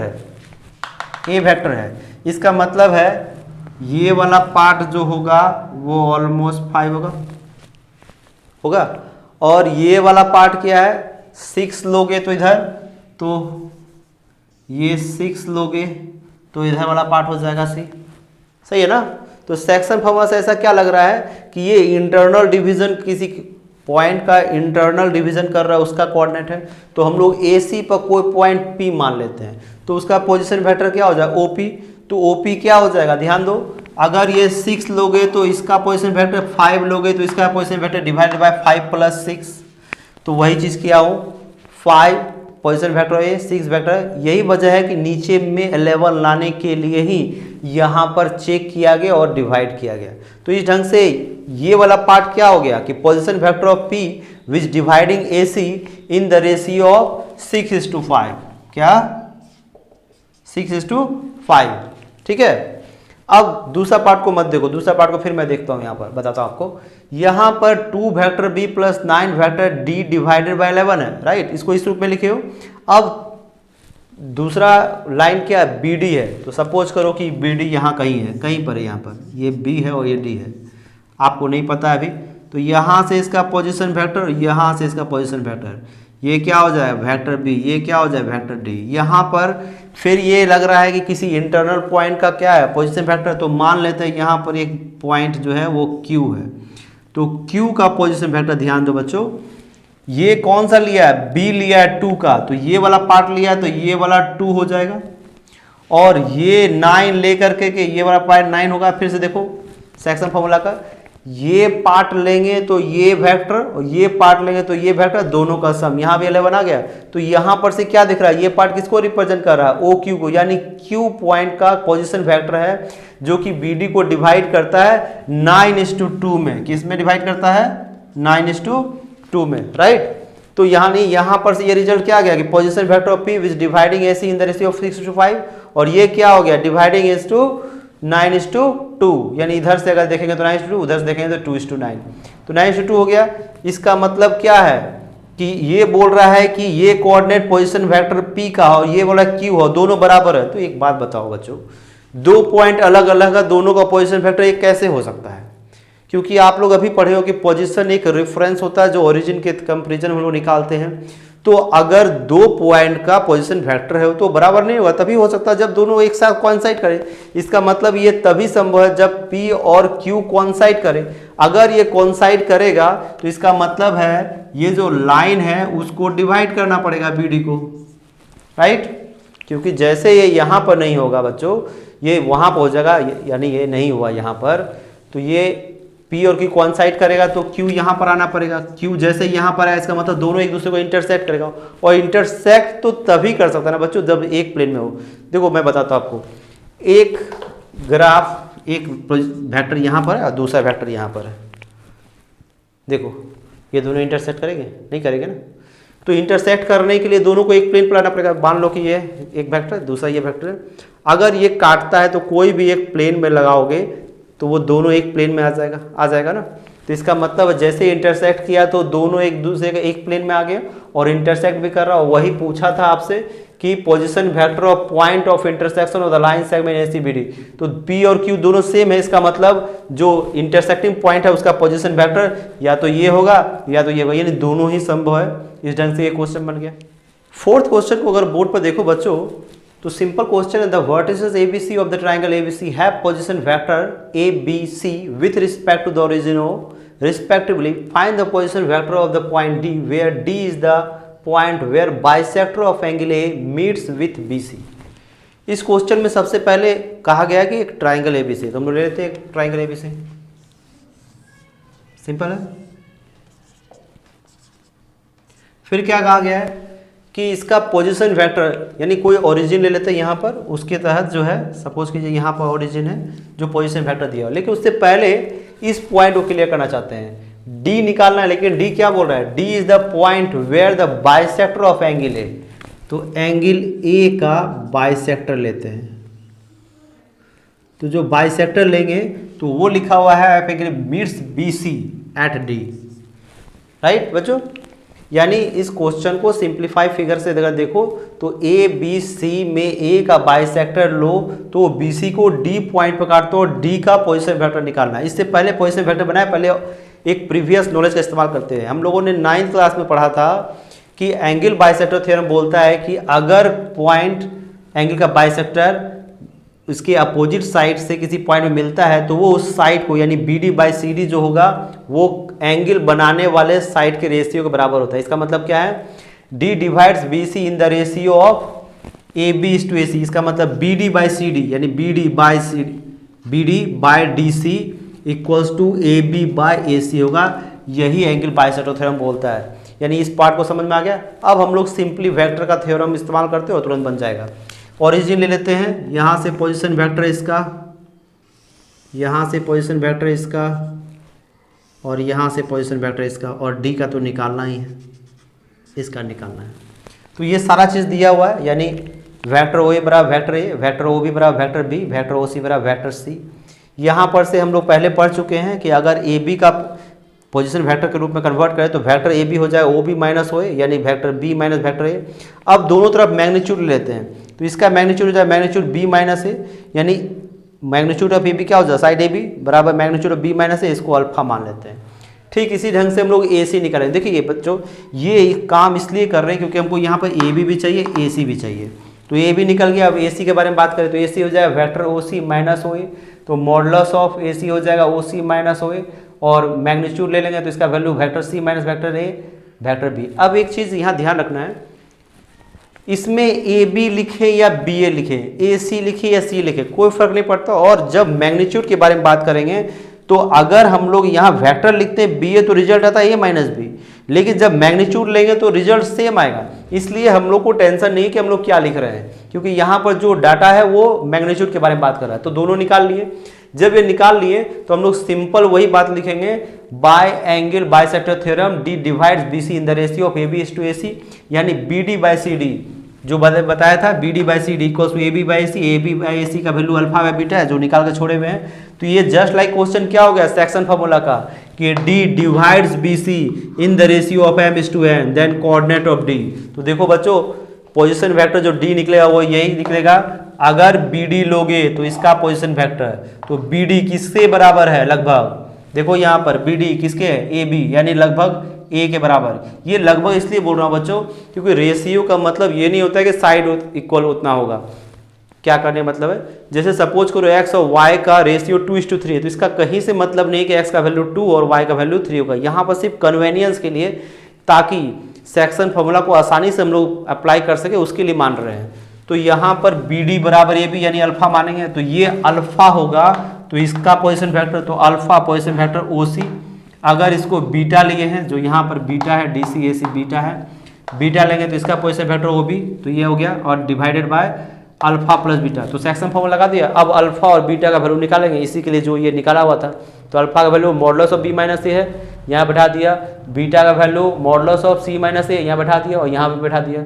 है, इसका मतलब है ये वाला पार्ट जो होगा वो ऑलमोस्ट 5 होगा और ये वाला पार्ट क्या है 6 लोगे तो इधर, तो ये 6 लोगे तो इधर वाला पार्ट हो जाएगा c, सही है ना। तो सेक्शन फॉर्मूला से ऐसा क्या लग रहा है कि ये इंटरनल डिवीजन, किसी पॉइंट का इंटरनल डिवीजन कर रहा है, उसका कोऑर्डिनेट है। तो हम लोग AC पर कोई पॉइंट P मान लेते हैं, तो उसका पोजीशन वेक्टर क्या हो जाएगा OP। तो OP क्या हो जाएगा, ध्यान दो, अगर ये 6 लोगे तो इसका पोजीशन वेक्टर, 5 लोगे तो इसका position vector divided by 5 plus 6, तो वही चीज़ किया हो, 5 पोजीशन वेक्टर है, 6 वेक्टर। यही वजह है कि नीचे में 11 लाने के लिए ही यहाँ पर चेक किया गया और डिवाइड किया गया। तो इस ढंग से ये वाला पार्ट क्या हो गया कि position vector of P which dividing AC in the ratio of 6:5, क्या 6:5, ठीक है। अब दूसरा पार्ट को मत देखो, दूसरा पार्ट को फिर मैं देखता हूँ, यहाँ पर बताता हूँ आपको। यहाँ पर 2 vector b plus 9 vector d divided by 11 है, राइट, इसको इस रूप में लिखे हो। अब दूसरा लाइन क्या है, BD है, तो सपोज करो कि BD यहाँ कहीं है, कहीं पर है, यहाँ पर ये B है और ये D है, आपको नहीं पता है अभी। तो यहाँ से इसका पोजीशन वेक्टर, यहाँ से इसका पोजीशन वेक्टर, ये क्या हो जाए वेक्टर B, ये क्या हो जाए वेक्टर D। यहाँ पर फिर ये लग रहा है कि किसी इंटरनल पॉइंट का क्या है पोजीशन वेक्टर, तो मान लेते हैं यहाँ पर एक पॉइंट जो है वो Q है, तो Q का पोजीशन वेक्टर, ध्यान दो बच्चों, ये कौन सा लिया है, B लिया है 2 का, तो ये वाला पार्ट लिया है तो ये वाला 2 हो जाएगा, और ये 9 लेकर के ये वाला पार्ट 9 होगा। फिर से देखो सेक्शन फॉर्मूला का, ये पार्ट लेंगे तो ये वेक्टर और ये पार्ट लेंगे तो ये वेक्टर, दोनों का सम, यहाँ भी 11 आ गया। तो यहाँ पर से क्या दिख रहा है, ये पार्ट किसको रिप्रेजेंट कर रहा है, OQ को, यानी Q पॉइंट का पोजीशन वेक्टर है जो कि BD को डिवाइड करता है 9:2 में। किस में डिवाइड करता है, 9:2 में, राइट। तो यहाँ नहीं, यहाँ पर से ये रिजल्ट क्या आ गया कि position vector of P which dividing AC in the ratio of 6:5, और ये क्या हो गया डिवाइडिंग AC टू 9:2, यानी इधर से अगर देखेंगे तो 9:2, उधर से देखेंगे तो 2:9, तो 9:2 हो गया। इसका मतलब क्या है कि ये बोल रहा है कि ये कोऑर्डिनेट पोजीशन वेक्टर P का और ये वाला Q हो, दोनों बराबर है। तो एक बात बताओ बच्चों, 2 पॉइंट अलग अलग है, दोनों का पोजीशन वेक्टर एक कैसे हो सकता है, क्योंकि आप लोग अभी पढ़े हो कि पोजीशन एक रेफरेंस होता है जो ओरिजिन के कंपैरिजन हम लोग निकालते हैं। तो अगर 2 पॉइंट का पोजीशन वेक्टर है तो बराबर नहीं होगा, तभी हो सकता है जब दोनों एक साथ कोइंसाइड करें। इसका मतलब ये तभी संभव है जब P और Q कोइंसाइड करें। अगर ये कोइंसाइड करेगा तो इसका मतलब है ये जो लाइन है उसको डिवाइड करना पड़ेगा BD को, राइट, क्योंकि जैसे ये यहाँ पर नहीं होगा बच्चों, ये वहाँ पर हो जाएगा, यानी ये नहीं हुआ यहाँ पर, तो ये P और Q कोइंसाइड करेगा तो Q यहाँ पर आना पड़ेगा। Q जैसे यहाँ पर है, इसका मतलब दोनों एक दूसरे को इंटरसेक्ट करेगा, और इंटरसेक्ट तो तभी कर सकता है ना बच्चों जब एक प्लेन में हो। देखो मैं बताता हूँ आपको, एक ग्राफ, एक वेक्टर यहाँ पर है और दूसरा वेक्टर यहाँ पर है, देखो ये दोनों इंटरसेक्ट करेंगे, नहीं करेंगे ना। तो इंटरसेक्ट करने के लिए दोनों को एक प्लेन पर लाना पड़ेगा। मान लो कि ये एक वेक्टर, दूसरा ये वेक्टर है, अगर ये काटता है तो कोई भी एक प्लेन में लगाओगे तो वो दोनों एक प्लेन में आ जाएगा ना। तो इसका मतलब जैसे इंटरसेक्ट किया तो दोनों एक दूसरे के एक प्लेन में आ गए और इंटरसेक्ट भी कर रहा हो। वही पूछा था आपसे कि position vector of point of intersection of the line segment ACBD, तो P और Q दोनों सेम है। इसका मतलब जो इंटरसेक्टिंग पॉइंट है उसका पोजीशन वेक्टर या तो ये होगा या तो ये होगा, यानी दोनों ही संभव है। इस ढंग से ये क्वेश्चन बन गया। 4th क्वेश्चन को अगर बोर्ड पर देखो बच्चों तो सिंपल क्वेश्चन है, the vertices ABC of the triangle ABC have position vector ABC with respect to the origin respectively. Find the position vector of the point D where D is the point where bisector of angle A meets with BC. इस question में सबसे पहले कहा गया कि एक triangle ABC, तो हम लोग ले लेते हैं एक ट्राइंगल ABC, सिंपल है। फिर क्या कहा गया है कि इसका पोजीशन वेक्टर, यानी कोई ओरिजिन ले लेते हैं यहाँ पर, उसके तहत जो है सपोज कीजिए यहाँ पर ओरिजिन है जो पोजीशन वेक्टर दिया हो, लेकिन उससे पहले इस पॉइंट को क्लियर करना चाहते हैं, D निकालना है। लेकिन D क्या बोल रहा है, D is the point where the bisector of angle A, तो एंगल A का बाइसेक्टर लेते हैं, तो जो बाइसेक्टर लेंगे तो वो लिखा हुआ है meets BC at D, right बच्चों। यानी इस क्वेश्चन को सिंप्लीफाई फिगर से अगर देखो तो ABC में A का बाइसेक्टर लो तो BC को D पॉइंट पर काटो और D का पोजीशन वेक्टर निकालना है। इससे पहले पोजीशन वेक्टर बनाए, पहले एक प्रीवियस नॉलेज का इस्तेमाल करते हैं। हम लोगों ने 9th क्लास में पढ़ा था कि एंगल बाइसेक्टर थ्योरम बोलता है कि अगर पॉइंट एंगल का बाइसेक्टर उसके अपोजिट साइड से किसी पॉइंट में मिलता है तो वो उस साइड को यानी BD/CD जो होगा वो एंगल बनाने वाले साइड के रेशियो के बराबर होता है। इसका मतलब क्या है, D divides BC in the ratio of AB/AC। इसका मतलब BD/CD यानी BD/DC इक्वल्स टू AB/AC होगा। यही एंगल बाइसेक्टर थ्योरम बोलता है। यानी इस पार्ट को समझ में आ गया। अब हम लोग सिंपली वेक्टर का थ्योरम इस्तेमाल करते हो तुरंत बन जाएगा। ओरिजिन ले लेते हैं, यहाँ से पोजीशन वेक्टर इसका, यहाँ से पोजीशन वेक्टर इसका और यहाँ से पोजीशन वेक्टर इसका, और D का तो निकालना ही है, इसका निकालना है। तो ये सारा चीज़ दिया हुआ है, यानी वेक्टर OA बराबर वेक्टर A, वेक्टर OB बराबर वेक्टर B, वेक्टर OC बराबर वेक्टर C। यहाँ पर से हम लोग पहले पढ़ चुके हैं कि अगर AB का पोजीशन वेक्टर के रूप में कन्वर्ट करें तो वेक्टर AB हो जाए OB माइनस OA यानी vector B minus vector A। अब दोनों तरफ मैग्नीट्यूड लेते हैं तो इसका मैग्नीट्यूड हो जाए मैग्नीट्यूड B माइनस A, यानी मैग्नीट्यूड ऑफ AB क्या हो जाए साइड AB बराबर magnitude of B minus A, इसको अल्फा मान लेते हैं। ठीक इसी ढंग से हम लोग AC निकालें। देखिए बच्चों ये काम इसलिए कर रहे हैं क्योंकि हमको यहाँ पर AB भी चाहिए AC भी चाहिए। तो AB निकल गया। अब AC के बारे में बात करें तो AC हो जाएगा वेक्टर OC माइनस OA, तो मॉडुलस ऑफ AC हो जाएगा OC माइनस OA, और मैग्नीट्यूड ले लेंगे तो इसका value vector C minus vector A vector B। अब एक चीज़ यहाँ ध्यान रखना है, इसमें AB लिखे या BA लिखे, AC लिखे या C लिखे, कोई फर्क नहीं पड़ता। और जब मैग्नीट्यूड के बारे में बात करेंगे तो अगर हम लोग यहाँ वेक्टर लिखते हैं BA तो रिजल्ट आता है A माइनस B, लेकिन जब मैग्नीट्यूड लेंगे तो रिजल्ट सेम आएगा। इसलिए हम लोग को टेंशन नहीं कि हम लोग क्या लिख रहे हैं, क्योंकि यहाँ पर जो डाटा है वो मैग्नीट्यूड के बारे में बात कर रहा है। तो दोनों निकाल लिए। जब ये निकाल लिए तो हम लोग सिंपल वही बात लिखेंगे, bye angle bisector theorem D divides BC in the ratio of AB/AC, यानी BD/CD जो बताया था BD/CD equals to AB/AC, AB/AC का वैल्यू अल्फा व बीटा है जो निकाल के छोड़े हुए हैं। तो ये जस्ट लाइक क्वेश्चन क्या हो गया सेक्शन फार्मूला का कि D divides BC in the ratio of M/N then coordinate of D। तो देखो बच्चों पोजीशन वेक्टर जो D निकलेगा वो यही निकलेगा। अगर BD लोगे तो इसका पोजीशन वेक्टर, तो BD किससे बराबर है, लगभग देखो यहाँ पर BD किसके है AB, यानी लगभग A के बराबर। ये लगभग इसलिए बोल रहा हूँ बच्चों क्योंकि रेशियो का मतलब ये नहीं होता है कि साइड इक्वल उतना होगा। क्या करने मतलब है, जैसे सपोज करो x और y का रेशियो 2:3 है तो इसका कहीं से मतलब नहीं कि x का वैल्यू 2 और y का वैल्यू 3 होगा। यहाँ पर सिर्फ कन्वेनियंस के लिए, ताकि सेक्शन फॉर्मूला को आसानी से हम लोग अप्लाई कर सके उसके लिए मान रहे हैं। तो यहाँ पर BD बराबर AB यानी अल्फा मानेंगे तो ये अल्फा होगा, तो इसका पोजीशन वेक्टर तो अल्फा पोजीशन वेक्टर OC। अगर इसको बीटा लिए हैं जो यहाँ पर बीटा है DC AC बीटा है, बीटा लेंगे तो इसका पोजीशन वेक्टर OB, तो ये हो गया, और divided by alpha plus beta. तो सेक्शन फॉर्मूला लगा दिया। अब अल्फा और बीटा का वैल्यू निकालेंगे, इसी के लिए जो ये निकाला हुआ था। तो अल्फा का value modulus of B minus A है, यहाँ बैठा दिया। बीटा का value modulus of C minus A यहाँ बैठा दिया और यहाँ पे बैठा दिया।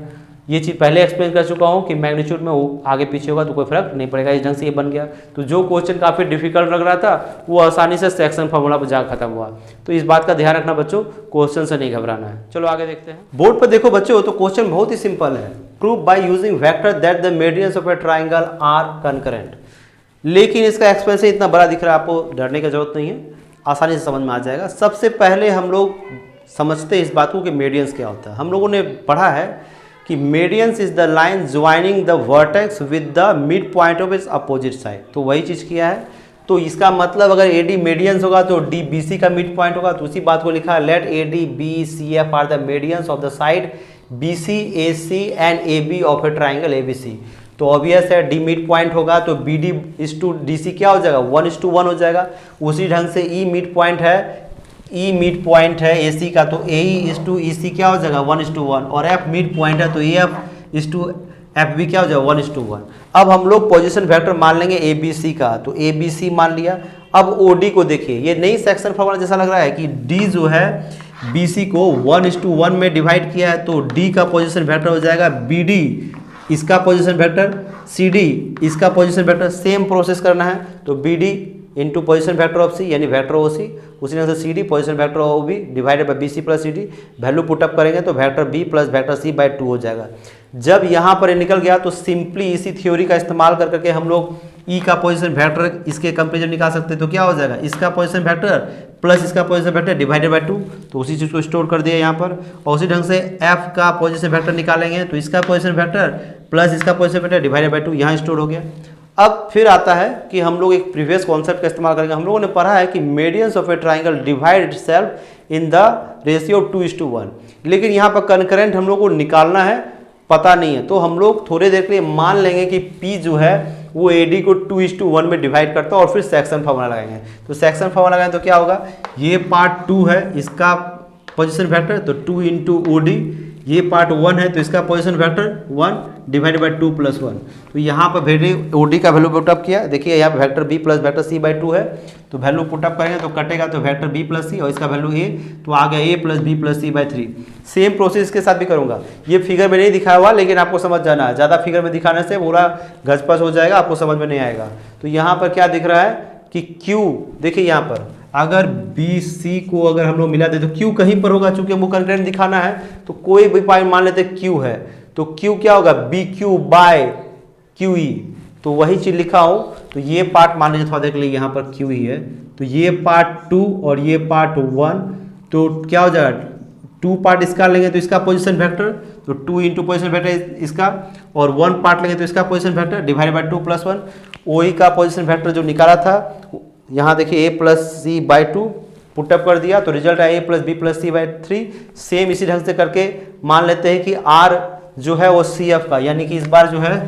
ये चीज़ पहले एक्सप्लेन कर चुका हूँ कि मैग्नीट्यूड में वो आगे पीछे होगा तो कोई फर्क नहीं पड़ेगा। इस ढंग से ये बन गया। तो जो क्वेश्चन काफ़ी डिफिकल्ट लग रहा था वो आसानी से सेक्शन फार्मूला पर जा खत्म हुआ। तो इस बात का ध्यान रखना बच्चों, क्वेश्चन से नहीं घबराना है। चलो आगे देखते हैं। बोर्ड पर देखो बच्चों, तो क्वेश्चन बहुत ही सिंपल है। Prove by using vector that the medians of a triangle are concurrent. लेकिन इसका एक्सप्लेनेशन इतना बड़ा दिख रहा है, आपको डरने की जरूरत नहीं है, आसानी से समझ में आ जाएगा। सबसे पहले हम लोग समझते हैं इस बात को कि मीडियंस क्या होता है। हम लोगों ने पढ़ा है कि medians is the line joining the vertex with the mid point of its opposite side. तो वही चीज़ किया है। तो इसका मतलब अगर AD मीडियंस होगा तो D BC का मिड पॉइंट होगा। तो उसी बात को लिखा है, let AD BCF are the medians of the side BC AC and AB of a triangle ABC। तो ऑब्वियस है D मिड पॉइंट होगा तो BD इज टू DC क्या हो जाएगा, 1:1 हो जाएगा। उसी ढंग से E मिड पॉइंट है, E मिड पॉइंट है AC का, तो AE इज टू EC क्या हो जाएगा, 1:1। और F मिड पॉइंट है तो AF इज टू FB क्या हो जाएगा, 1:1। अब हम लोग पोजीशन वेक्टर मान लेंगे ABC का, तो ABC मान लिया। अब OD को देखिए, ये नई सेक्शन फॉर्मूला जैसा लग रहा है कि D जो है BC को 1:1 में डिवाइड किया है, तो D का पोजीशन वेक्टर हो जाएगा BD, इसका पोजीशन वेक्टर सी डी इसका पोजीशन वेक्टर सेम प्रोसेस करना है, तो B D into position factor of C यानी वेक्टर ओ सी, उसी तरह से C D position factor O B divided by B C plus C D, value put up करेंगे तो vector B plus vector C by 2 हो जाएगा। जब यहाँ पर निकल गया तो सिंपली इसी थ्योरी का इस्तेमाल कर करके हम लोग ई का पोजिशन फैक्टर इसके कंपेरिजन निकाल सकते हैं। तो क्या हो जाएगा, इसका पोजिशन फैक्टर प्लस इसका पोजिशन फैक्टर डिवाइडेड बाई 2, तो उसी चीज़ को स्टोर कर दिया यहाँ पर। और उसी ढंग से एफ का पोजिशन फैक्टर निकालेंगे तो इसका पोजिशन फैक्टर प्लस इसका पोजिशन फैक्टर डिवाइडेड बाई 2 यहाँ स्टोर हो गया। अब फिर आता है कि हम लोग एक प्रीवियस कॉन्सेप्ट का इस्तेमाल करेंगे। हम लोगों ने पढ़ा है कि medians of a triangle divide itself in the ratio 2:1, लेकिन यहाँ पर कंकरेंट हम लोग को निकालना है, पता नहीं है, तो हम लोग थोड़ी देर के लिए मान लेंगे कि P जो है वो AD को 2:1 में डिवाइड करता है और फिर सेक्शन फार्मूला लगाएंगे। तो सेक्शन फार्मूला लगाएंगे तो क्या होगा, ये पार्ट 2 है इसका पोजीशन फैक्टर तो 2 इंटू OD, ये पार्ट 1 है तो इसका position factor 1 divided by 2 plus 1। तो यहाँ पर OD का वैल्यू पुटअप किया, देखिए यहाँ पर vector B plus vector C by 2 है, तो वैल्यू पुटअप करेंगे तो कटेगा तो वेक्टर B प्लस C और इसका वैल्यू A, तो आ गया A plus B plus C by 3। Same process के साथ भी करूँगा, ये फिगर में नहीं दिखाया हुआ लेकिन आपको समझ जाना है, ज़्यादा फिगर में दिखाने से पूरा घचपच हो जाएगा, आपको समझ में नहीं आएगा। तो यहाँ पर क्या दिख रहा है कि Q, देखिए यहाँ पर अगर BC को अगर हम लोग मिला दे तो Q कहीं पर होगा, चूंकि हमको कंकरेंट दिखाना है तो कोई भी पॉइंट मान लेते Q है, तो Q क्या होगा BQ बाय QE, तो वही चीज़ लिखा हो। तो ये पार्ट मान लीजिए थोड़ा देख लीजिए यहाँ पर QE है, तो ये पार्ट 2 और ये पार्ट 1, तो क्या हो जाएगा 2 पार्ट इसका लेंगे तो इसका पोजीशन वेक्टर, तो 2 इंटू पोजिशन वेक्टर इसका, और 1 पार्ट लेंगे तो इसका position vector divided by 2 plus 1। OE का पोजीशन वेक्टर जो निकाला था यहाँ देखिए A plus C by 2 put up कर दिया, तो रिजल्ट है A plus B plus C by 3। Same इसी ढंग से करके मान लेते हैं कि R जो है वो CF का, यानी कि इस बार जो है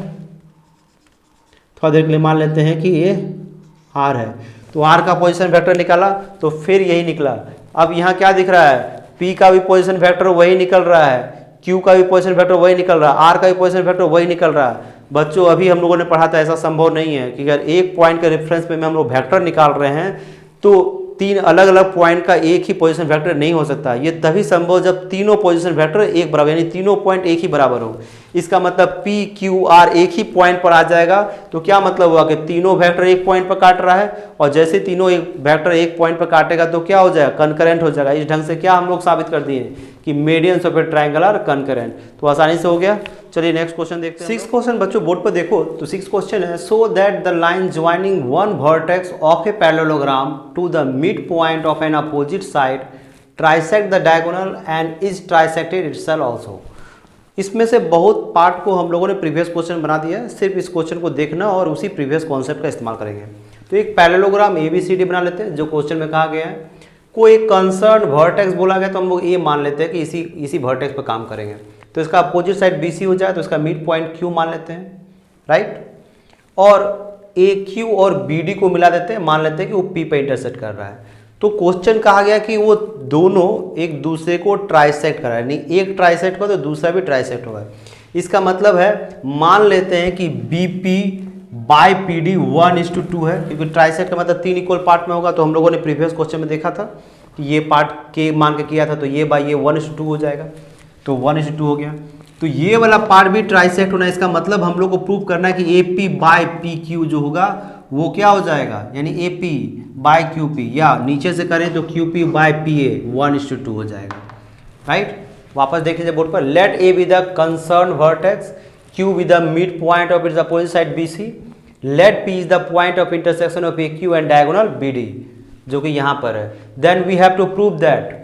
थोड़ा देर के लिए मान लेते हैं कि ये R है, तो R का पोजीशन वेक्टर निकाला तो फिर यही निकला। अब यहाँ क्या दिख रहा है, P का भी पोजीशन वेक्टर वही निकल रहा है, Q का भी पोजीशन वेक्टर वही निकल रहा है, R का भी पोजीशन वेक्टर वही निकल रहा है। बच्चों अभी हम लोगों ने पढ़ा था ऐसा संभव नहीं है कि अगर एक पॉइंट के रेफरेंस पे में हम लोग वेक्टर निकाल रहे हैं तो 3 अलग अलग पॉइंट का एक ही पोजीशन वेक्टर नहीं हो सकता। ये तभी संभव जब तीनों पोजीशन वेक्टर एक बराबर, यानी तीनों पॉइंट एक ही बराबर हो। इसका मतलब P Q R एक ही पॉइंट पर आ जाएगा, तो क्या मतलब हुआ कि तीनों वेक्टर एक पॉइंट पर काट रहा है, और जैसे तीनों एक वेक्टर एक पॉइंट पर काटेगा तो क्या हो जाएगा, कंकरेंट हो जाएगा। इस ढंग से क्या हम लोग साबित कर दिए कि medians of a triangle are concurrent, तो आसानी से हो गया। चलिए नेक्स्ट क्वेश्चन देखते हैं। 6th क्वेश्चन बच्चों बोर्ड पर देखो, तो 6th क्वेश्चन है, so that the line joining one vertex of a parallelogram to the mid point of an opposite side trisect the diagonal and is trisected itself also. इसमें से बहुत part को हम लोगों ने प्रीवियस क्वेश्चन बना दिया है, सिर्फ इस क्वेश्चन को देखना और उसी प्रीवियस कॉन्सेप्ट का इस्तेमाल करेंगे। तो एक पैरेललोग्राम ABCD बना लेते हैं जो क्वेश्चन में कहा गया है, कोई कंसर्न वर्टेक्स बोला गया तो हम लोग ये मान लेते हैं कि इसी वर्टेक्स पर काम करेंगे। तो इसका अपोजिट साइड BC हो जाए तो इसका मिड पॉइंट Q मान लेते हैं, राइट, और AQ और BD को मिला देते हैं, मान लेते हैं कि वो P पे इंटरसेक्ट कर रहा है। तो क्वेश्चन कहा गया कि वो दोनों एक दूसरे को ट्राइसेक्ट कर रहा है, नहीं एक ट्राइसेक्ट होगा तो दूसरा भी ट्राइसेक्ट होगा। इसका मतलब है मान लेते हैं कि BP बाय PD 1:2 है, क्योंकि ट्राइसेक्ट का मतलब 3 इक्वल पार्ट में होगा। तो हम लोगों ने प्रीवियस क्वेश्चन में देखा था कि ये पार्ट के मान के किया था, तो ये बाय ये 1:2 हो जाएगा, तो 1:2 हो गया। तो ये वाला पार्ट भी ट्राइसेक्ट होना है, इसका मतलब हम लोग को प्रूव करना है कि AP बाय PQ जो होगा वो क्या हो जाएगा, यानी AP बाय QP, या नीचे से करें तो QP बाय PA 1:2 हो जाएगा, राइट। वापस देख लीजिए बोर्ड पर, let A be the concern vertex, Q be the mid point of its opposite side BC, let P is the point of intersection of AQ and diagonal BD, जो कि यहाँ पर है। Then we have to prove that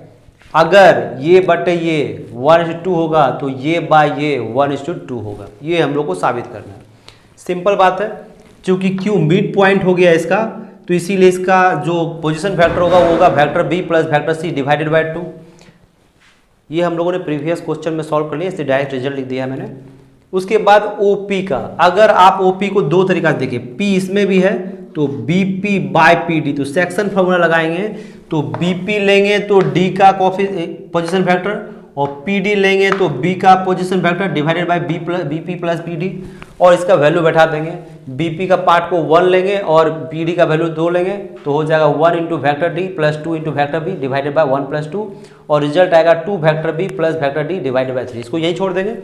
अगर ये बटे ये 1:2 होगा तो ये बाय ये 1:2 होगा। ये हम लोग को साबित करना है, सिंपल बात है। चूंकि Q मिड पॉइंट हो गया इसका, तो इसीलिए इसका जो पोजीशन फैक्टर होगा वो होगा vector B plus vector C divided by 2। ये हम लोगों ने प्रीवियस क्वेश्चन में सॉल्व कर लिया, इसलिए डायरेक्ट रिजल्ट लिख दिया मैंने। उसके बाद OP का, अगर आप OP को दो तरीका से देखिए, P इसमें भी है तो BP बाय PD, तो सेक्शन फार्मूला लगाएंगे तो BP लेंगे तो D का पोजीशन फैक्टर, और PD लेंगे तो B का position factor divided by BP plus PD, और इसका वैल्यू बैठा देंगे। BP का पार्ट को 1 लेंगे और PD का वैल्यू 2 लेंगे, तो हो जाएगा 1 into vector D plus 2 into vector B divided by 1 plus 2, और रिजल्ट आएगा 2 vector B plus vector D divided by 3। इसको यहीं छोड़ देंगे।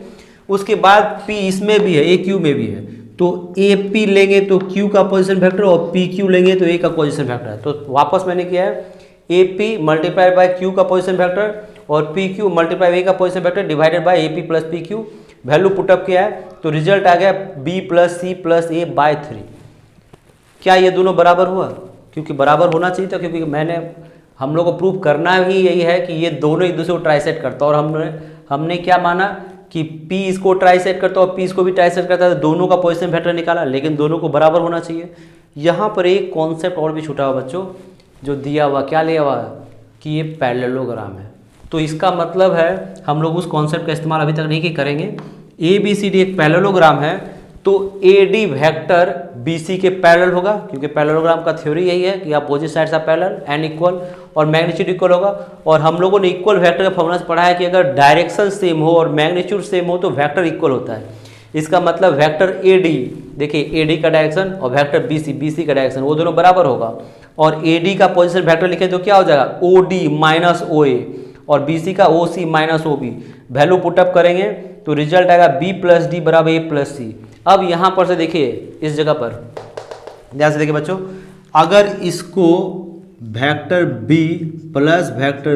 उसके बाद P इसमें भी है, AQ में भी है, तो ए पी लेंगे तो क्यू का पोजीशन वेक्टर और पी क्यू लेंगे तो ए का पोजीशन वेक्टर है। तो वापस मैंने किया है A P multiplied by Q का पोजीशन वेक्टर और पी क्यू मल्टीप्लाई ए का position vector divided by A P plus P Q, value put up किया है तो रिजल्ट आ गया बी प्लस सी प्लस ए बाय 3। क्या ये दोनों बराबर हुआ? क्योंकि बराबर होना चाहिए था, क्योंकि हम लोग को प्रूव करना ही यही है कि ये दोनों एक दूसरे को ट्राइसेट करता है। और हमने क्या माना कि P इसको ट्राइसेट करता है और P इसको भी ट्राइसेट करता है, तो दोनों का पोजीशन वेक्टर निकाला, लेकिन दोनों को बराबर होना चाहिए। यहाँ पर एक कॉन्सेप्ट और भी छूटा हुआ बच्चों, जो दिया हुआ क्या लिया हुआ है कि ये पैरेललोग्राम है। तो इसका मतलब है हम लोग उस कॉन्सेप्ट का इस्तेमाल अभी तक नहीं करेंगे। ए बी सी डी एक पैरेललोग्राम है तो A D vector B C के पैरेलल होगा, क्योंकि पैरेललोग्राम का थ्योरी यही है कि opposite sides are parallel and equal और मैग्नीट्यूड इक्वल होगा। और हम लोगों ने इक्वल वेक्टर का फॉर्मूला से पढ़ा है कि अगर डायरेक्शन सेम हो और मैग्नीट्यूड सेम हो तो वेक्टर इक्वल होता है। इसका मतलब वेक्टर ए डी, देखिए ए डी का डायरेक्शन और वेक्टर बी सी का डायरेक्शन वो दोनों बराबर होगा। और ए डी का पोजिशन वेक्टर लिखें तो क्या हो जाएगा ओ डी माइनस ओ ए और बी सी का O C minus O B. Value put up करेंगे तो रिजल्ट आएगा बी प्लस डी बराबर ए प्लस सी। अब यहाँ पर से देखिए इस जगह पर ध्यान से देखिए बच्चों, अगर इसको vector B plus vector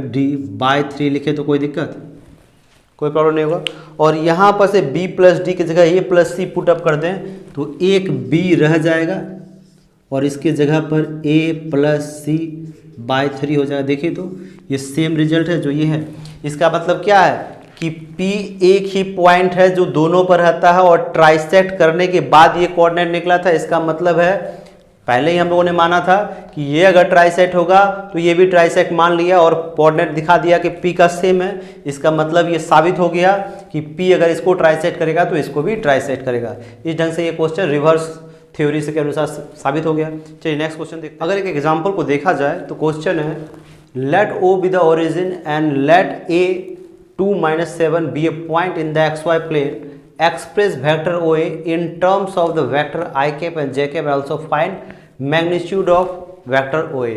D by 3 लिखे तो कोई दिक्कत, कोई प्रॉब्लम नहीं होगा। और यहाँ पर से b प्लस डी की जगह a प्लस सी पुटअप कर दें तो एक b रह जाएगा और इसके जगह पर a प्लस सी बाय 3 हो जाएगा। देखिए तो ये सेम रिजल्ट है जो ये है। इसका मतलब क्या है कि P एक ही पॉइंट है जो दोनों पर रहता है और ट्राइसेक्ट करने के बाद ये कोऑर्डिनेट निकला था। इसका मतलब है पहले ही हम लोगों ने माना था कि ये अगर ट्राइसेक्ट होगा तो ये भी ट्राइसेक्ट मान लिया और कोऑर्डिनेट दिखा दिया कि P का सेम है। इसका मतलब ये साबित हो गया कि P अगर इसको ट्राइसेक्ट करेगा तो इसको भी ट्राइसेक्ट करेगा। इस ढंग से ये क्वेश्चन रिवर्स थ्योरी से के अनुसार साबित हो गया। चलिए नेक्स्ट क्वेश्चन देखते हैं। अगर एक एग्जाम्पल को देखा जाए तो क्वेश्चन है let O be the origin and let A 2-7 be a point in the xy plane. Express vector OA in terms of the vector I cap and j cap. Also find magnitude of vector OA.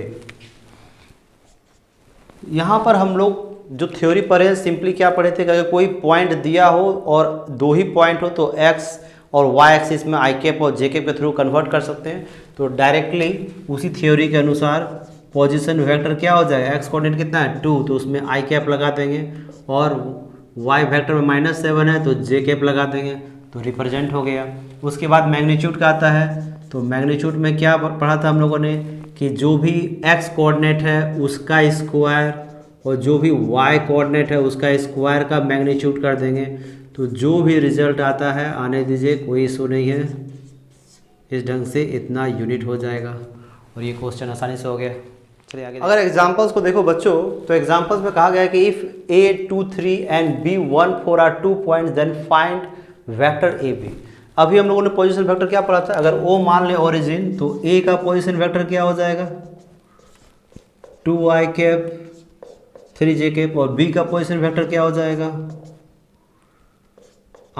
यहाँ पर हम लोग जो theory पढ़े simply क्या पढ़े थे कि अगर कोई पॉइंट दिया हो और दो ही पॉइंट हो तो x और y एक्सिस में आई कैप और जे कैप के थ्रू कन्वर्ट कर सकते हैं। तो डायरेक्टली उसी थ्योरी के अनुसार पोजीशन वेक्टर क्या हो जाएगा, x कोऑर्डिनेट कितना है 2 तो उसमें आई कैप लगा देंगे और y वेक्टर में -7 है तो जे कैप लगा देंगे तो रिप्रेजेंट हो गया। उसके बाद मैग्नीट्यूड का आता है तो मैग्नीट्यूड में क्या पढ़ा था हम लोगों ने कि जो भी x कोऑर्डिनेट है उसका स्क्वायर और जो भी y कोऑर्डिनेट है उसका स्क्वायर का मैग्नीट्यूड कर देंगे तो जो भी रिजल्ट आता है आने दीजिए, कोई इशू नहीं है। इस ढंग से इतना यूनिट हो जाएगा और ये क्वेश्चन आसानी से हो गया। चलिए आगे। अगर एग्जांपल्स को देखो बच्चों तो एग्जांपल्स में कहा गया है कि if a 2 3 and b 1 4 are 2 points then find vector a b। अभी हम लोगों ने पोजीशन वेक्टर क्या पढ़ा था, अगर o मान ले ओरिजिन तो a का पोजीशन वेक्टर क्या हो जाएगा 2i कैप 3j कैप और b का पोजीशन वेक्टर क्या हो जाएगा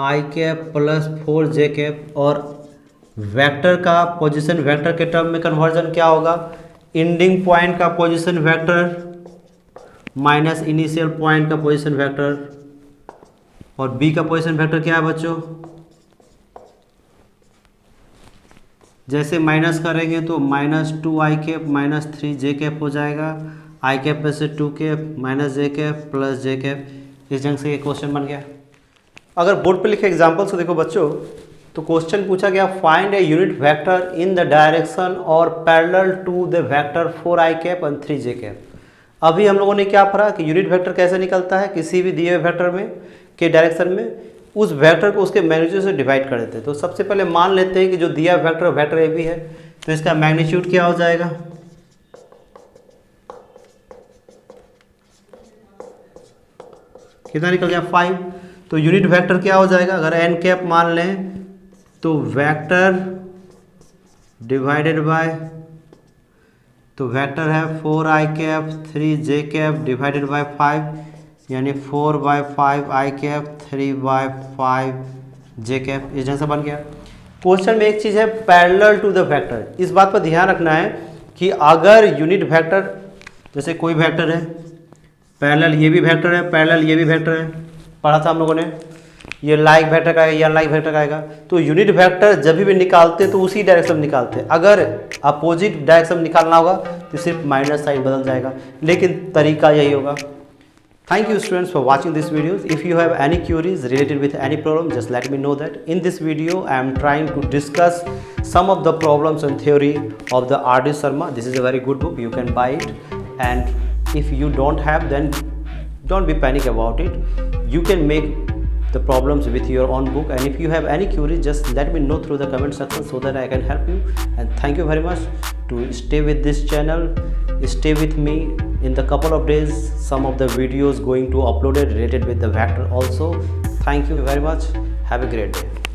i cap plus 4j cap. और वेक्टर का पोजीशन वेक्टर के टर्म में कन्वर्जन क्या होगा, एंडिंग पॉइंट का position vector minus initial point का पोजीशन वेक्टर। और b का पोजीशन वेक्टर क्या है बच्चों, जैसे माइनस करेंगे तो -2i कैप -3j कैप हो जाएगा, i कैप में से 2 cap -j cap plus j cap. इस ढंग से ये क्वेश्चन बन गया। अगर बोर्ड पे लिखे एग्जाम्पल्स को देखो बच्चों तो क्वेश्चन पूछा गया find a unit vector in the direction और parallel to the vector 4i cap and 3j cap. अभी हम लोगों ने क्या पढ़ा कि यूनिट वेक्टर कैसे निकलता है, किसी भी दिए हुए वेक्टर में के डायरेक्शन में उस वेक्टर को उसके मैग्नीट्यूड से डिवाइड कर देते हैं। तो सबसे पहले मान लेते हैं कि जो दिया वेक्टर वेक्टर ए बी है तो इसका मैग्नीट्यूड क्या हो जाएगा, कितना निकल गया 5। तो यूनिट वेक्टर क्या हो जाएगा, अगर n कैप मान लें तो वेक्टर डिवाइडेड बाय, तो वेक्टर है 4i cap 3j cap divided by 5 यानी 4/5i कैप 3/5j कैप। इस ढंग से बन गया। क्वेश्चन में एक चीज़ है पैरेलल टू द वेक्टर, इस बात पर ध्यान रखना है कि अगर यूनिट वेक्टर जैसे कोई वेक्टर है पैरेलल ये भी वेक्टर है पैरेलल ये भी वेक्टर है, पढ़ा था हम लोगों ने। ये लाइक वेक्टर का आएगा, या लाइक वेक्टर का आएगा। तो यूनिट वेक्टर जब भी निकालते हैं तो उसी डायरेक्शन में निकालते हैं। अगर अपोजिट डायरेक्शन में निकालना होगा तो सिर्फ माइनस साइन बदल जाएगा, लेकिन तरीका यही होगा। Thank you students for watching this videos. If you have any queries related with any problem, just let me know that. In this video, I am trying to discuss some of the problems and theory of the R.D. Sharma. This is a very good book. You can buy it. And if you don't have, then don't be panic about it. You can make the problems with your own book. And if you have any queries, just let me know through the comment section so that I can help you. And thank you very much to stay with this channel. Stay with me. In the couple of days, some of the videos going to uploaded related with the vector also. Thank you very much. Have a great day.